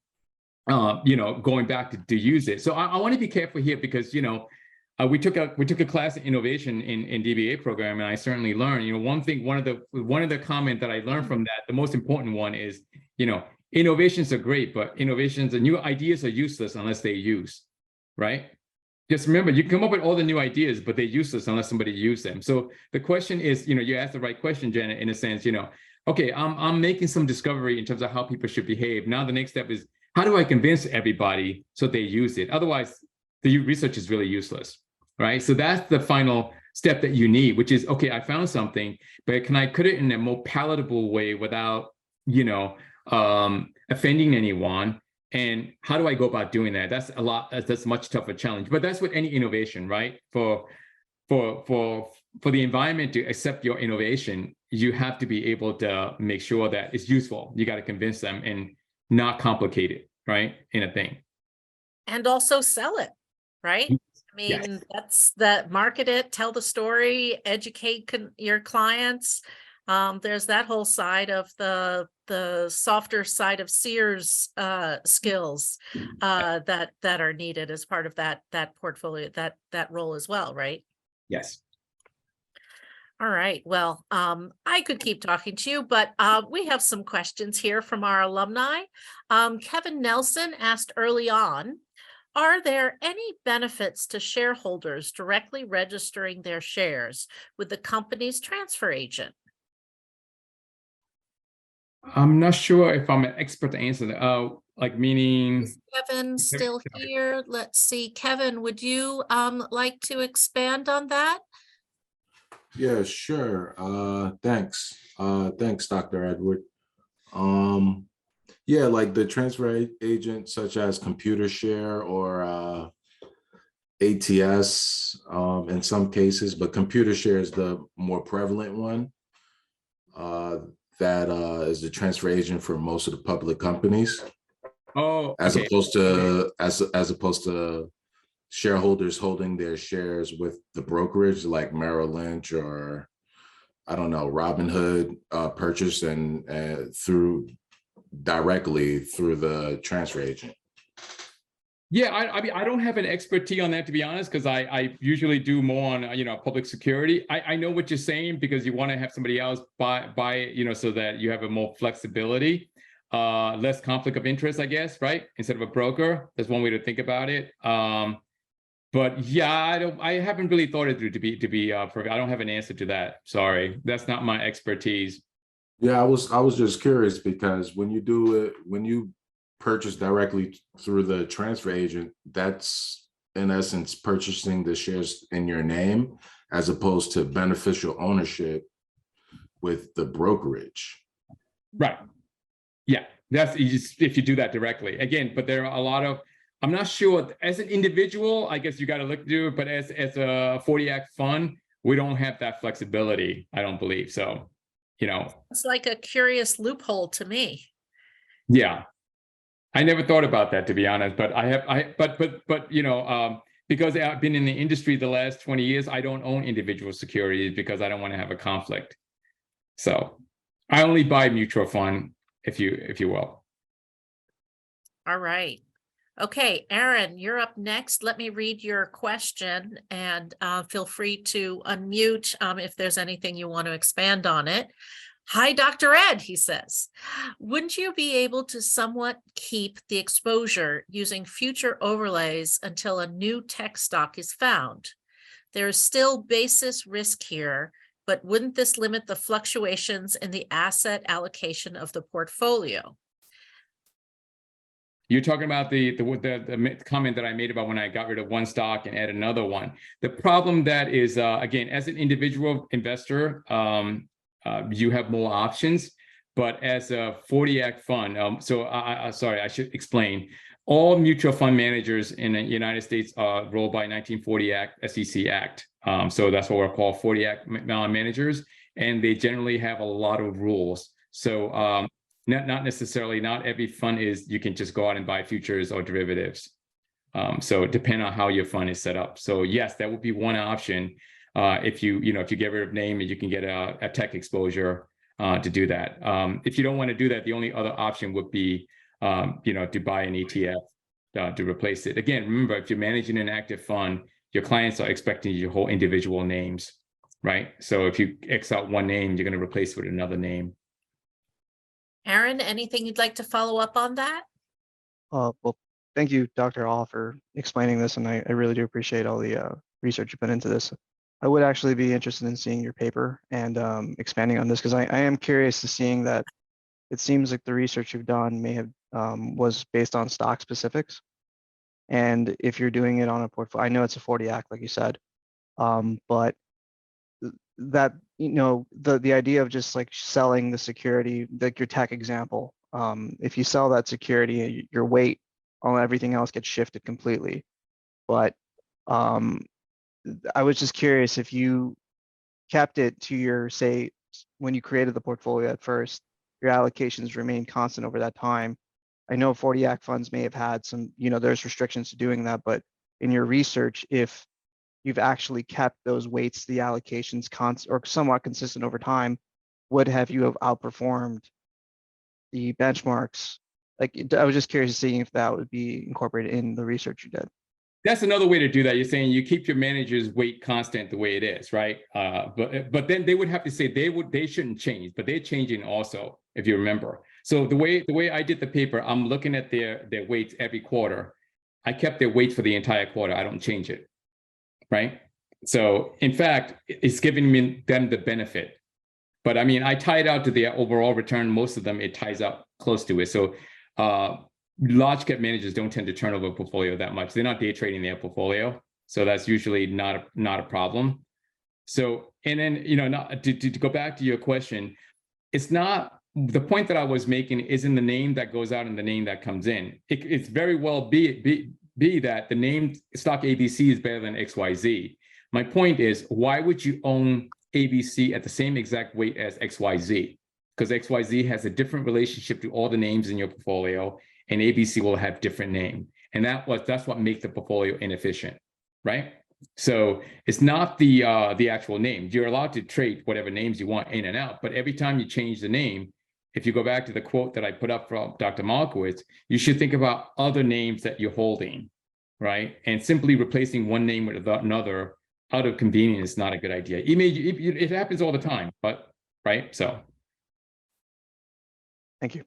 going back to use it. So I want to be careful here because, we took a class in innovation in DBA program, and I certainly learned, one of the comment that I learned from that, the most important one is, innovations are great, but innovations and new ideas are useless unless they're used, right? Just remember, you come up with all the new ideas, but they're useless unless somebody uses them. So the question is, you asked the right question, Janet, in a sense, okay, I'm making some discovery in terms of how people should behave. Now the next step is, how do I convince everybody so they use it? Otherwise, the research is really useless, right? So that's the final step that you need, which is, okay, I found something, but can I put it in a more palatable way without, offending anyone? And how do I go about doing that? That's a much tougher challenge, but that's with any innovation, right? For the environment to accept your innovation, you have to be able to make sure that it's useful. You got to convince them and not complicate it, right? In a thing. And also sell it, right? I mean, Yes. that's that, market it, tell the story, educate your clients. There's that whole side of the softer side of Sears skills that are needed as part of that portfolio, that role as well, right? Yes. All right. Well, I could keep talking to you, but we have some questions here from our alumni. Kevin Nelson asked early on, are there any benefits to shareholders directly registering their shares with the company's transfer agent? I'm not sure if I'm an expert to answer that. Like meaning, Is Kevin still here? Let's see. Kevin, would you like to expand on that? Yeah, sure. Thanks. Thanks, Dr. Edward. Yeah, like the transfer agent, such as ComputerShare or ATS in some cases, but ComputerShare is the more prevalent one. That is the transfer agent for most of the public companies. oh, As okay. opposed to as opposed to shareholders holding their shares with the brokerage like Merrill Lynch or I don't know, Robinhood purchase and directly through the transfer agent. Yeah, I mean, I don't have an expertise on that, to be honest, because I usually do more on, public security. I know what you're saying because you want to have somebody else buy it, so that you have a more flexibility, less conflict of interest, I guess, right? Instead of a broker. That's one way to think about it. But yeah, I haven't really thought it through to be perfect. I don't have an answer to that. Sorry, that's not my expertise. Yeah, I was just curious because when you do it, when you purchase directly through the transfer agent, that's in essence purchasing the shares in your name as opposed to beneficial ownership with the brokerage. Right. Yeah, that's if you do that directly. Again, but there are a lot of, I'm not sure, as an individual, I guess you got to look through it, but as a 40 Act fund, we don't have that flexibility, I don't believe. So, you know, It's like a curious loophole to me. yeah. I never thought about that, to be honest, but you know, because I've been in the industry the last 20 years, I don't own individual securities because I don't want to have a conflict. So I only buy mutual fund, if you will. All right. Okay, Aaron, you're up next. Let me read your question and feel free to unmute if there's anything you want to expand on it. Hi, Dr. Ed, he says. Wouldn't you be able to somewhat keep the exposure using future overlays until a new tech stock is found? There is still basis risk here, but wouldn't this limit the fluctuations in the asset allocation of the portfolio? You're talking about the comment that I made about when I got rid of one stock and add another one. The problem that is, again, as an individual investor, you have more options, but as a 40 Act fund, sorry, I should explain. All mutual fund managers in the United States are rolled by 1940 Act, SEC Act. So that's what we're called 40 Act managers, and they generally have a lot of rules. So not necessarily, not every fund is, you can just go out and buy futures or derivatives. So it depends on how your fund is set up. So yes, that would be one option. If you get rid of name, and you can get a tech exposure to do that. If you don't want to do that, the only other option would be to buy an ETF to replace it. Again, remember, if you're managing an active fund, your clients are expecting you to hold individual names, right? So if you X out one name, you're going to replace it with another name. Aaron, anything you'd like to follow up on that? Well, thank you, Dr. Hall, for explaining this, and I really do appreciate all the research you put into this. I would actually be interested in seeing your paper and expanding on this, because I am curious to seeing that it seems like the research you've done may have was based on stock specifics. And if you're doing it on a portfolio, I know it's a 40 Act, like you said, but that, the idea of just like selling the security, like your tech example, if you sell that security, your weight on everything else gets shifted completely. But I was just curious if you kept it to your, say, when you created the portfolio at first, your allocations remained constant over that time. I know 40 Act funds may have had some, there's restrictions to doing that, but in your research, if you've actually kept those weights, the allocations constant or somewhat consistent over time, would have you have outperformed the benchmarks? Like, I was just curious to see if that would be incorporated in the research you did. That's another way to do that. You're saying you keep your manager's weight constant the way it is, right? But then they would have to say they shouldn't change, but they're changing also, if you remember. So the way I did the paper, I'm looking at their weights every quarter. I kept their weight for the entire quarter. I don't change it, right? So in fact, it's giving them the benefit. But I mean, I tie it out to the overall return. Most of them, it ties up close to it. So large cap managers don't tend to turn over a portfolio that much. They're not day trading their portfolio. So that's usually not a problem. So, and then, to go back to your question, it's not, the point that I was making isn't the name that goes out and the name that comes in. It's very well be that the name stock ABC is better than XYZ. My point is, why would you own ABC at the same exact weight as XYZ? Because XYZ has a different relationship to all the names in your portfolio, and ABC will have different name. And that's what makes the portfolio inefficient, right? So it's not the actual name. You're allowed to trade whatever names you want in and out, but every time you change the name, if you go back to the quote that I put up from Dr. Markowitz, you should think about other names that you're holding, right? And simply replacing one name with another out of convenience is not a good idea. It happens all the time, but right, so. Thank you.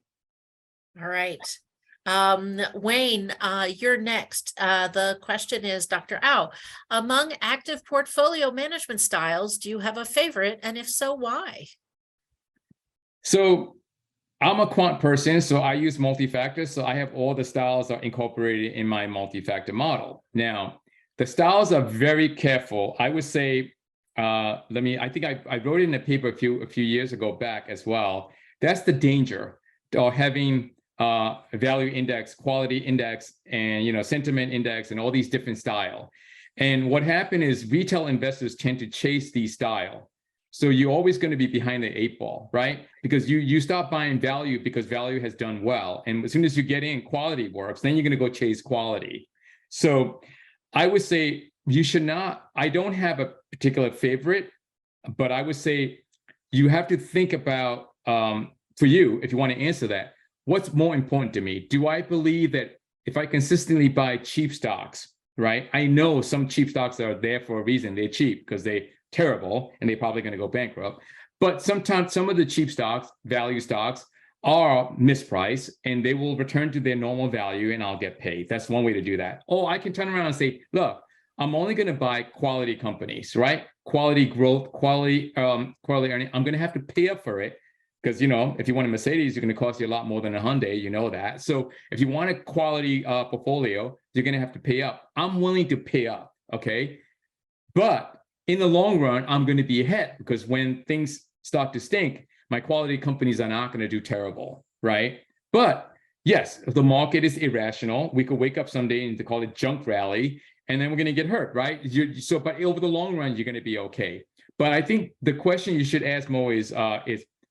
All right. Wayne, you're next. The question is, Dr. Au, among active portfolio management styles, do you have a favorite? And if so, why? So I'm a quant person, so I use multi-factor. So I have all the styles are incorporated in my multi-factor model. Now, the styles are very careful. I would say, I think I wrote it in a paper a few years ago back as well. That's the danger of having value index, quality index, and sentiment index, and all these different style. And what happened is retail investors tend to chase these style. So you're always going to be behind the 8 ball, right? Because you stop buying value because value has done well. And as soon as you get in, quality works, then you're going to go chase quality. So I would say you should not, I don't have a particular favorite, but I would say you have to think about, for you, if you want to answer that, what's more important to me? Do I believe that if I consistently buy cheap stocks, right? I know some cheap stocks are there for a reason. They're cheap because they're terrible and they're probably going to go bankrupt. But sometimes some of the cheap stocks, value stocks, are mispriced and they will return to their normal value and I'll get paid. That's one way to do that. Or I can turn around and say, look, I'm only going to buy quality companies, right? Quality growth, quality earning. I'm going to have to pay up for it because, if you want a Mercedes, you're going to cost you a lot more than a Hyundai, that. So if you want a quality portfolio, you're going to have to pay up. I'm willing to pay up, okay? But in the long run, I'm going to be ahead because when things start to stink, my quality companies are not going to do terrible, right? But yes, if the market is irrational, we could wake up someday and call it junk rally, and then we're going to get hurt, right? But over the long run, you're going to be okay. But I think the question you should ask more is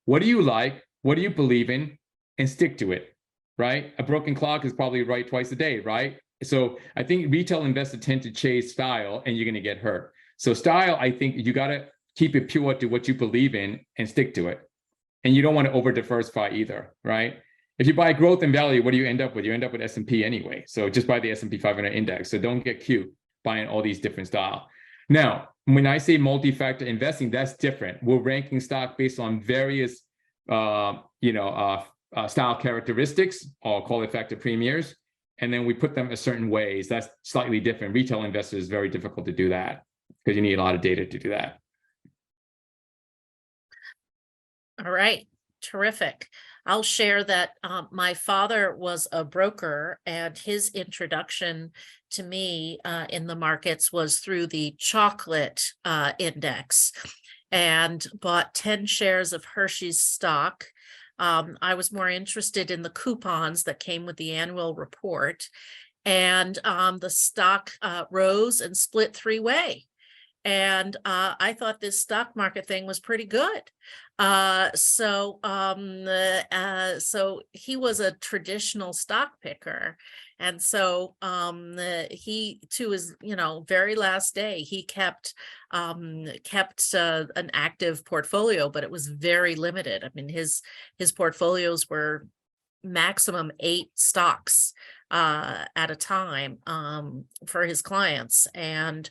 what do you like? What do you believe in? And stick to it, right? A broken clock is probably right twice a day, right? So I think retail investors tend to chase style, and you're going to get hurt. So style, I think you got to keep it pure to what you believe in and stick to it. And you don't want to over diversify either, right? If you buy growth and value, what do you end up with? You end up with S&P anyway. So just buy the S&P 500 index. So don't get cute buying all these different style. Now, when I say multi-factor investing, that's different. We're ranking stock based on various, style characteristics, or call it factor premiers. And then we put them in certain ways. That's slightly different. Retail investors is very difficult to do that, because you need a lot of data to do that. All right, terrific. I'll share that my father was a broker, and his introduction to me in the markets was through the chocolate index, and bought 10 shares of Hershey's stock. I was more interested in the coupons that came with the annual report, and the stock rose and split 3-way. And I thought this stock market thing was pretty good. So he was a traditional stock picker. And so he, to his, very last day, he kept an active portfolio, but it was very limited. I mean, his portfolios were maximum 8 stocks at a time for his clients. And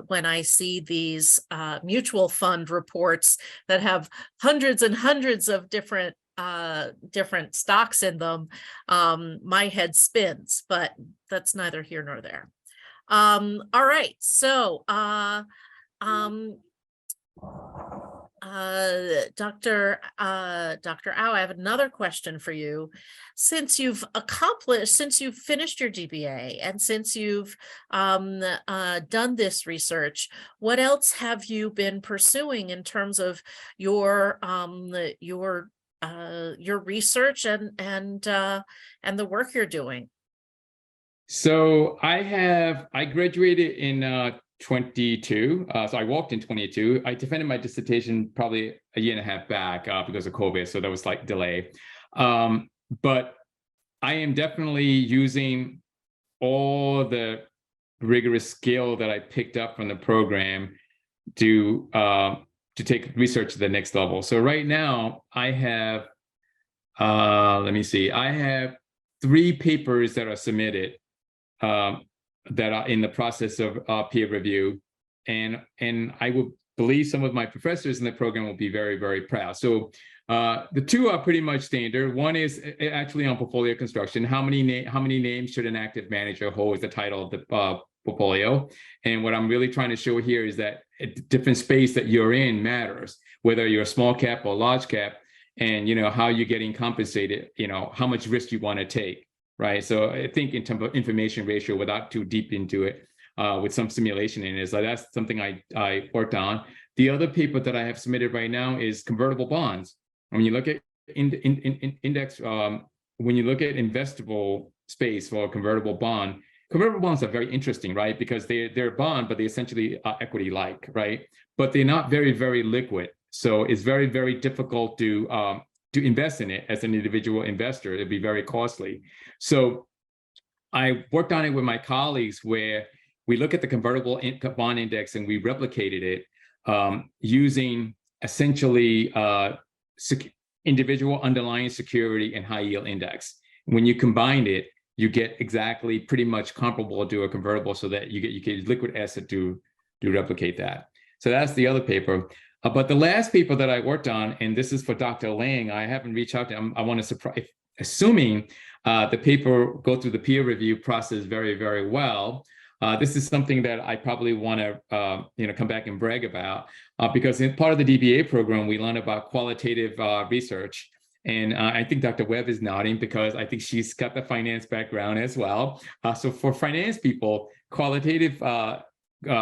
when I see these mutual fund reports that have hundreds and hundreds of different stocks in them, my head spins, but that's neither here nor there. All right, so Dr. Au, I have another question for you. Since you've finished your DBA, and since you've done this research, what else have you been pursuing in terms of your research and the work you're doing? So I graduated in 22. So I walked in 22. I defended my dissertation probably a year and a half back because of COVID. So that was like delay. But I am definitely using all the rigorous skill that I picked up from the program to take research to the next level. So right now I have, I have 3 papers that are submitted that are in the process of peer review, and I would believe some of my professors in the program will be very, very proud. So The two are pretty much standard. One is actually on portfolio construction. How many names should an active manager hold is the title of the portfolio. And what I'm really trying to show here is that a different space that you're in matters, whether you're a small cap or large cap, and how you're getting compensated, how much risk you want to take, right? So I think in terms of information ratio, without too deep into it, with some simulation in it, so that's something I worked on. The other paper that I have submitted right now is convertible bonds. When you look at index, when you look at investable space for a convertible bond, convertible bonds are very interesting, right? Because they're a bond, but they essentially are equity-like, right? But they're not very, very liquid. So it's very, very difficult to invest in it as an individual investor. It'd be very costly. So I worked on it with my colleagues where we look at the convertible bond index and we replicated it using essentially individual underlying security and high yield index. When you combine it, you get exactly pretty much comparable to a convertible, so that you get liquid asset to replicate that. So that's the other paper. But the last paper that I worked on, and this is for Dr. Lang, I haven't reached out to him. I want to surprise, assuming the paper go through the peer review process very, very well. This is something that I probably want to come back and brag about, because in part of the DBA program, we learn about qualitative research. And I think Dr. Webb is nodding because I think she's got the finance background as well. So for finance people, qualitative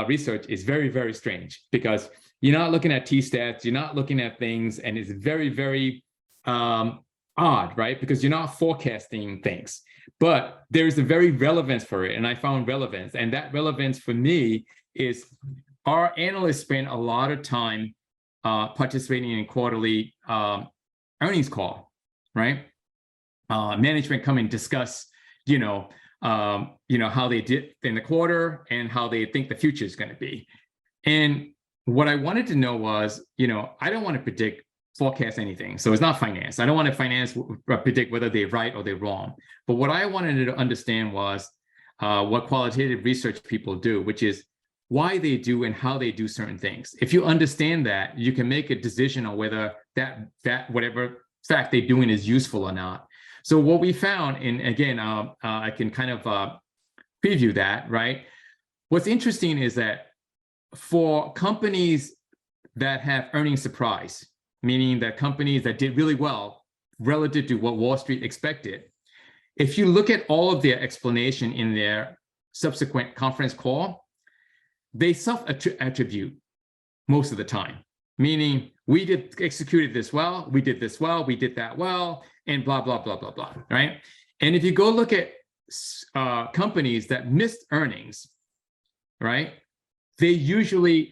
research is very, very strange, because you're not looking at T-stats, you're not looking at things, and it's very, very odd, right? Because you're not forecasting things, but there's a very relevance for it. And I found relevance, and that relevance for me is our analysts spend a lot of time participating in quarterly earnings call, right? Management come and discuss, how they did in the quarter and how they think the future is going to be. And what I wanted to know was, I don't want to forecast anything. So it's not finance. I don't want to predict whether they're right or they're wrong. But what I wanted to understand was what qualitative research people do, which is why they do and how they do certain things. If you understand that, you can make a decision on whether that whatever fact they're doing is useful or not. So what we found, and again, I can kind of preview that, right? What's interesting is that for companies that have earnings surprise, meaning that companies that did really well relative to what Wall Street expected, if you look at all of their explanation in their subsequent conference call, they self-attribute most of the time, meaning we executed this well, we did this well, we did that well, and blah, blah, blah, blah, blah, right? And if you go look at companies that missed earnings, right, they usually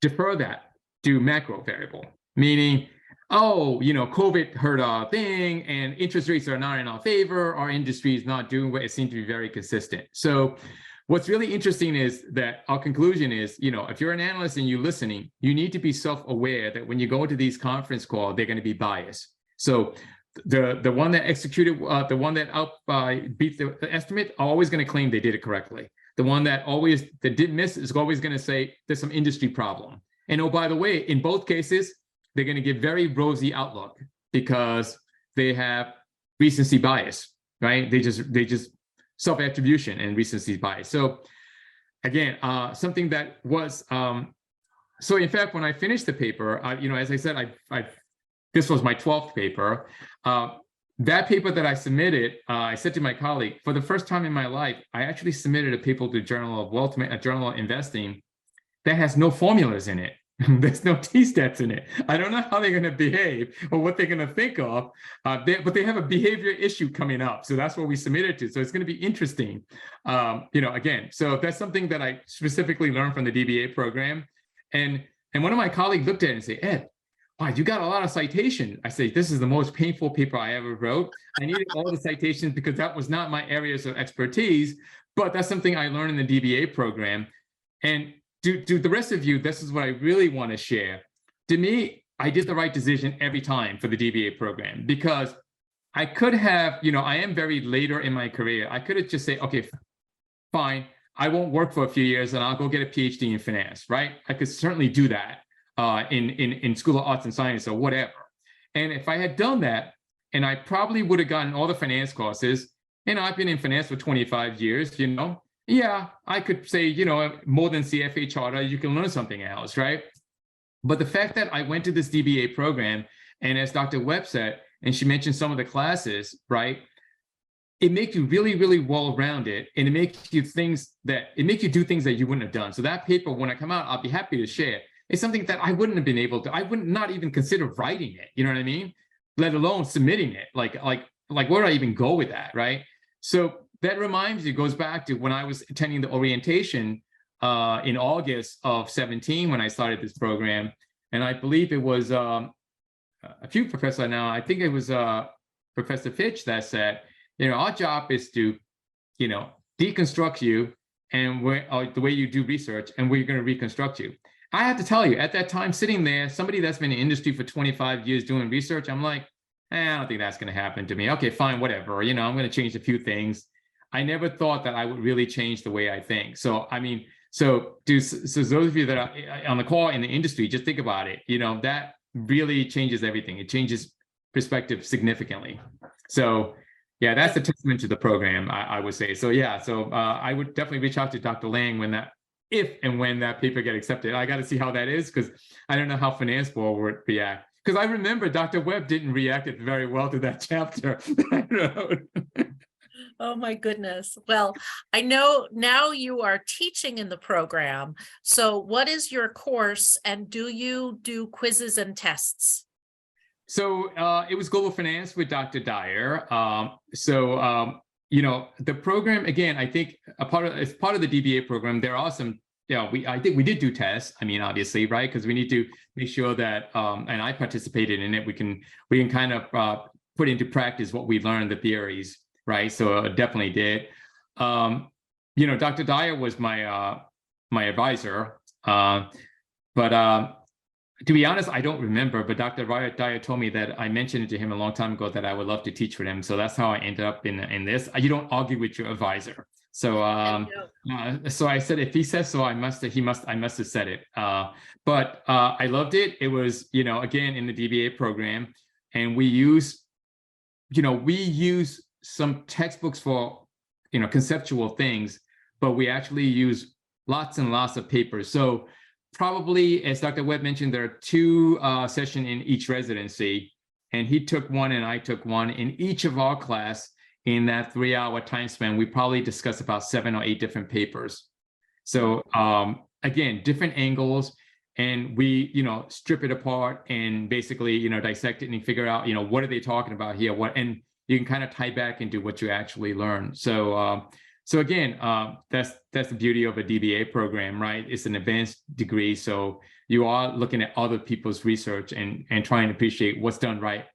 defer that to macro variable, meaning, COVID hurt our thing and interest rates are not in our favor, our industry is not doing what it seems to be very consistent. So what's really interesting is that our conclusion is, if you're an analyst and you're listening, you need to be self-aware that when you go into these conference calls, they're going to be biased. So the one that executed, the one that beat the estimate, are always going to claim they did it correctly. The one that did miss is always going to say there's some industry problem. And oh, by the way, in both cases, they're going to give very rosy outlook because they have recency bias, right? They just self-attribution and recency bias. So again, something that was, so in fact, when I finished the paper, as I said, this was my 12th paper. That paper that I submitted, I said to my colleague, for the first time in my life, I actually submitted a paper to Journal of Wealth, a Journal of Investing that has no formulas in it. There's no T-stats in it. I don't know how they're going to behave or what they're going to think of, but they have a behavior issue coming up. So that's what we submitted to. So it's going to be interesting. Again, so that's something that I specifically learned from the DBA program. And one of my colleagues looked at it and said, Ed, wow, you got a lot of citation. I say, this is the most painful paper I ever wrote. I needed all the citations because that was not my areas of expertise, but that's something I learned in the DBA program. And to the rest of you, this is what I really want to share. To me, I did the right decision every time for the DBA program, because I could have, I am very later in my career. I could have just said, okay, fine, I won't work for a few years and I'll go get a PhD in finance, right? I could certainly do that. in School of Arts and Science or whatever. And if I had done that, and I probably would have gotten all the finance courses, and I've been in finance for 25 years, yeah, I could say, more than CFA charter, you can learn something else, right? But the fact that I went to this DBA program, and as Dr. Webb said, and she mentioned some of the classes, right? It makes you really, really well-rounded, and it makes you do things that you wouldn't have done. So that paper, when I come out, I'll be happy to share. It's something that I wouldn't have been able to, I would not even consider writing it, you know what I mean? Let alone submitting it. Like where do I even go with that, right? So that reminds me, goes back to when I was attending the orientation in August of 17 when I started this program. And I believe it was a few professors now, I think it was Professor Fitch that said, our job is to, deconstruct you and the way you do research, and we're going to reconstruct you. I have to tell you, at that time, sitting there, somebody that's been in the industry for 25 years doing research, I'm like, I don't think that's going to happen to me. Okay, fine, whatever. I'm going to change a few things. I never thought that I would really change the way I think. So, so those of you that are on the call in the industry, just think about it. That really changes everything. It changes perspective significantly. So, yeah, that's a testament to the program, I would say. So, yeah, I would definitely reach out to Dr. Lang if and when that paper get accepted. I got to see how that is, because I don't know how Finance Board would react. Because I remember Dr. Webb didn't react very well to that chapter that I wrote. Oh my goodness. Well, I know now you are teaching in the program. So what is your course, and do you do quizzes and tests? So it was Global Finance with Dr. Dyer. The program, again, I think as part of the DBA program, there are some, I think we did do tests. Obviously, right? Because we need to make sure that, and I participated in it, we can kind of put into practice what we learned, the theories, right? So I definitely did. Dr. Dyer was my advisor, but to be honest, I don't remember, but Dr. Dyer told me that I mentioned it to him a long time ago that I would love to teach for him. So that's how I ended up in this. You don't argue with your advisor. So so I said, if he says so, I must have said it. But I loved it. It was, again, in the DBA program, and we use some textbooks for, conceptual things, but we actually use lots and lots of papers. So probably, as Dr. Webb mentioned, there are 2 sessions in each residency, and he took one and I took one. In each of our class, in that 3-hour time span, we probably discussed about 7 or 8 different papers. So again, different angles, and we, strip it apart and basically, dissect it and figure out, what are they talking about here? And you can kind of tie back into what you actually learn. So again, that's the beauty of a DBA program, right? It's an advanced degree, so you are looking at other people's research and trying to appreciate what's done right,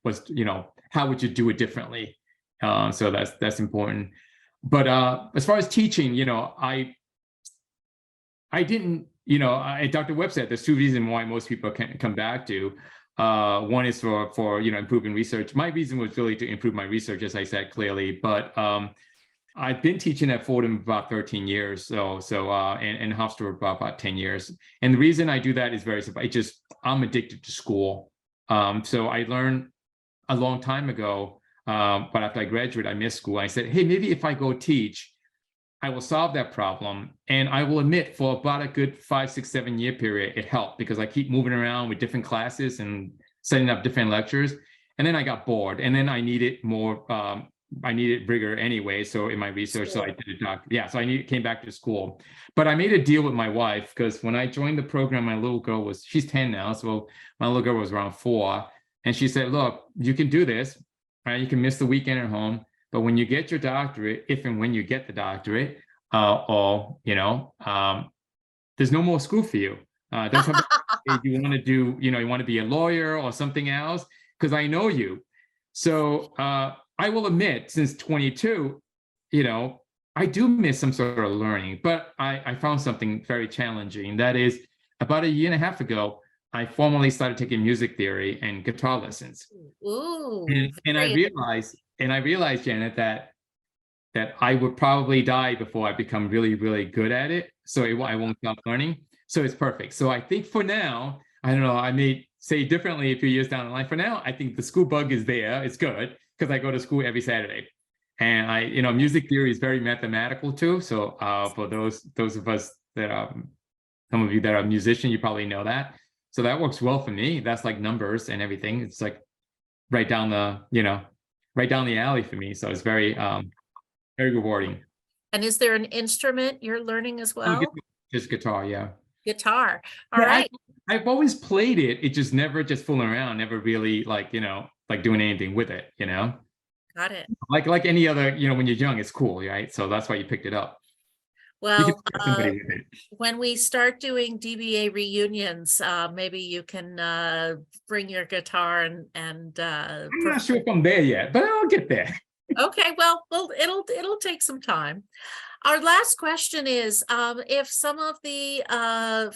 how would you do it differently? So that's important. But as far as teaching, I didn't, Dr. Webb said there's 2 reasons why most people can come back to. One is for improving research. My reason was really to improve my research, as I said clearly, but I've been teaching at Fordham about 13 years, and Hofstra about 10 years. And the reason I do that is very simple. I'm addicted to school. So I learned a long time ago, but after I graduated, I missed school. I said, hey, maybe if I go teach, I will solve that problem. And I will admit, for about a good 5, 6, 7 year period, it helped, because I keep moving around with different classes and setting up different lectures. And then I got bored, and then I needed more, I needed rigor anyway. So in my research, so I did a doc. Yeah, so came back to school. But I made a deal with my wife, because when I joined the program, my little girl she's 10 now. So my little girl was around 4. And she said, look, you can do this, right? You can miss the weekend at home. But when you get your doctorate, if and when you get the doctorate, there's no more school for you. Don't talk about you want to do, you want to be a lawyer or something else, because I know you. So I will admit, since 22, I do miss some sort of learning, but I found something very challenging. That is, about 1.5 years ago, I formally started taking music theory and guitar lessons. Ooh, and I realized, Janet, that I would probably die before I become really, really good at it. So I won't stop learning. So it's perfect. So I think for now, I don't know, I may say differently a few years down the line. For now, I think the school bug is there. It's good because I go to school every Saturday. And music theory is very mathematical too. So for those of us that some of you that are musicians, you probably know that. So that works well for me. That's like numbers and everything. It's like right down the alley for me. So it's very rewarding. And is there an instrument you're learning as well? Just guitar, yeah. Guitar. All Yeah, right. I've always played it. It just never just fooling around, never really like doing anything with it, Got it. Like any other, when you're young, it's cool, right? So that's why you picked it up. You can Well, start somebody with it. when we start doing DBA reunions, maybe you can bring your guitar and I'm not sure if I'm there yet, but I'll get there. Okay, well, it'll take some time. Our last question is, if some of the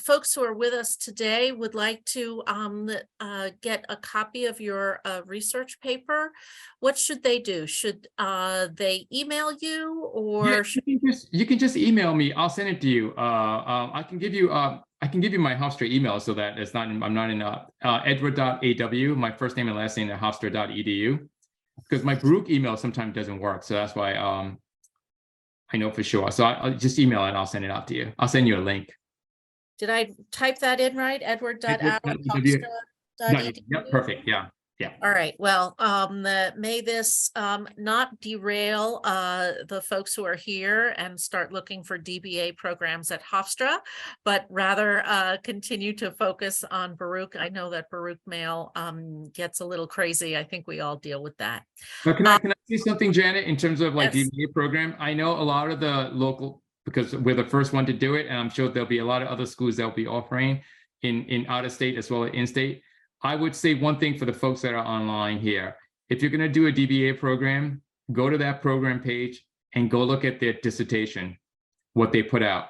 folks who are with us today would like to get a copy of your research paper, what should they do? Should they email you, or Yeah, you can just email me. I'll send it to you. I can give you my Hofstra email so that I'm not in edward.aw, my first name and last name at hofstra.edu, because my Baruch email sometimes doesn't work. So that's why I know for sure. So I'll just email it and I'll send it out to you. I'll send you a link. did I type that in right? Edward.aw@hofstra.edu? Yep, perfect. Yeah. All right. Well, may this not derail the folks who are here and start looking for DBA programs at Hofstra, but rather continue to focus on Baruch. I know that Baruch mail gets a little crazy. I think we all deal with that. Now, can I say something, Janet, in terms of like Yes. DBA program? I know a lot of the local, because we're the first one to do it, and I'm sure there'll be a lot of other schools that'll be offering in out of state as well as in state. I would say one thing for the folks that are online here: if you're going to do a DBA program, go to that program page and go look at their dissertation, what they put out.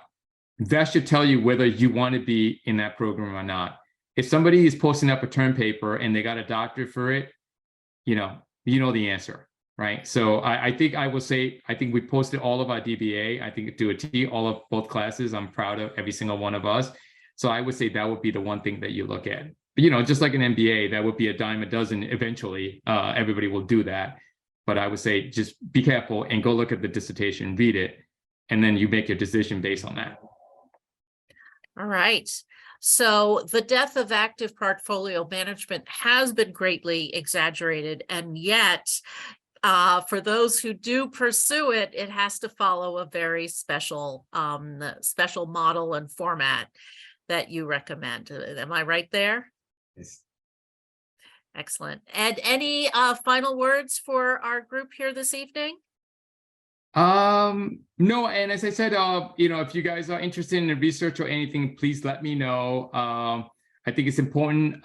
That should tell you whether you want to be in that program or not. If somebody is posting up a term paper and they got a doctorate for it, you know the answer, right? So I think I will say, I think we posted all of our DBA, I think to a T, all of both classes. I'm proud of every single one of us. So I would say that would be the one thing that you look at. Just like an MBA, that would be a dime a dozen eventually. Everybody will do that. But I would say just be careful and go look at the dissertation, read it, and then you make your decision based on that. All right. So the death of active portfolio management has been greatly exaggerated, and yet for those who do pursue it, it has to follow a very special model and format that you recommend. Am I right there? Yes. Excellent. And any final words for our group here this evening? No, and as I said, if you guys are interested in the research or anything, please let me know. I think it's important,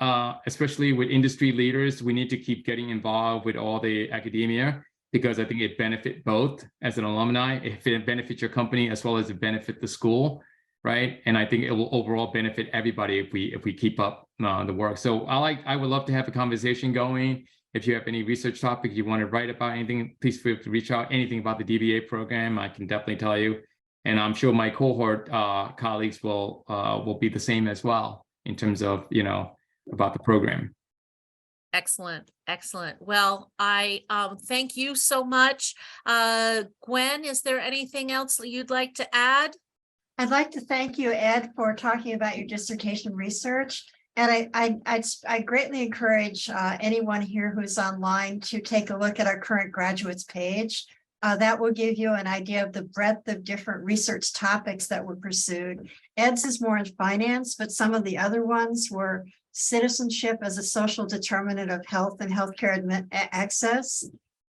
especially with industry leaders, we need to keep getting involved with all the academia, because I think it benefits both as an alumni, if it benefits your company as well as it benefits the school, right? And I think it will overall benefit everybody if we keep up the work. So I would love to have a conversation going. If you have any research topic you want to write about anything, please feel free to reach out. Anything about the DBA program, I can definitely tell you. And I'm sure my cohort colleagues will be the same as well in terms of, about the program. Excellent. Excellent. Well, I thank you so much. Gwen, is there anything else you'd like to add? I'd like to thank you, Ed, for talking about your dissertation research. And I greatly encourage anyone here who's online to take a look at our current graduates page. That will give you an idea of the breadth of different research topics that were pursued. Ed's is more in finance, but some of the other ones were citizenship as a social determinant of health and healthcare access,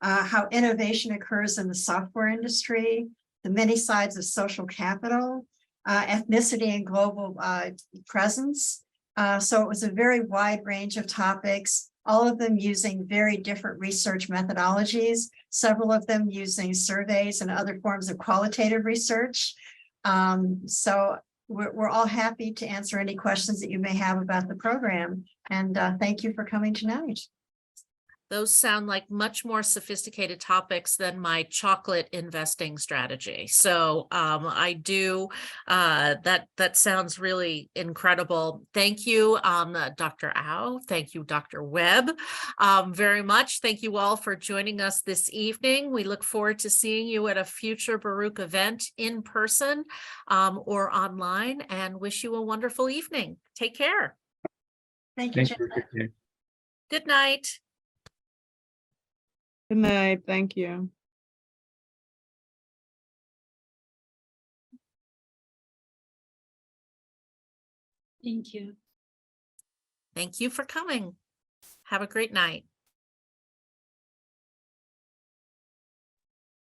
how innovation occurs in the software industry, the many sides of social capital, ethnicity and global presence. So it was a very wide range of topics, all of them using very different research methodologies, several of them using surveys and other forms of qualitative research. So we're all happy to answer any questions that you may have about the program. And thank you for coming tonight. Those sound like much more sophisticated topics than my chocolate investing strategy. So I do, that sounds really incredible. Thank you, Dr. Au. Thank you, Dr. Webb, very much. Thank you all for joining us this evening. We look forward to seeing you at a future Baruch event in person or online, and wish you a wonderful evening. Take care. Thank you. Thank you. Good night. Good night. Thank you. Thank you. Thank you for coming. Have a great night.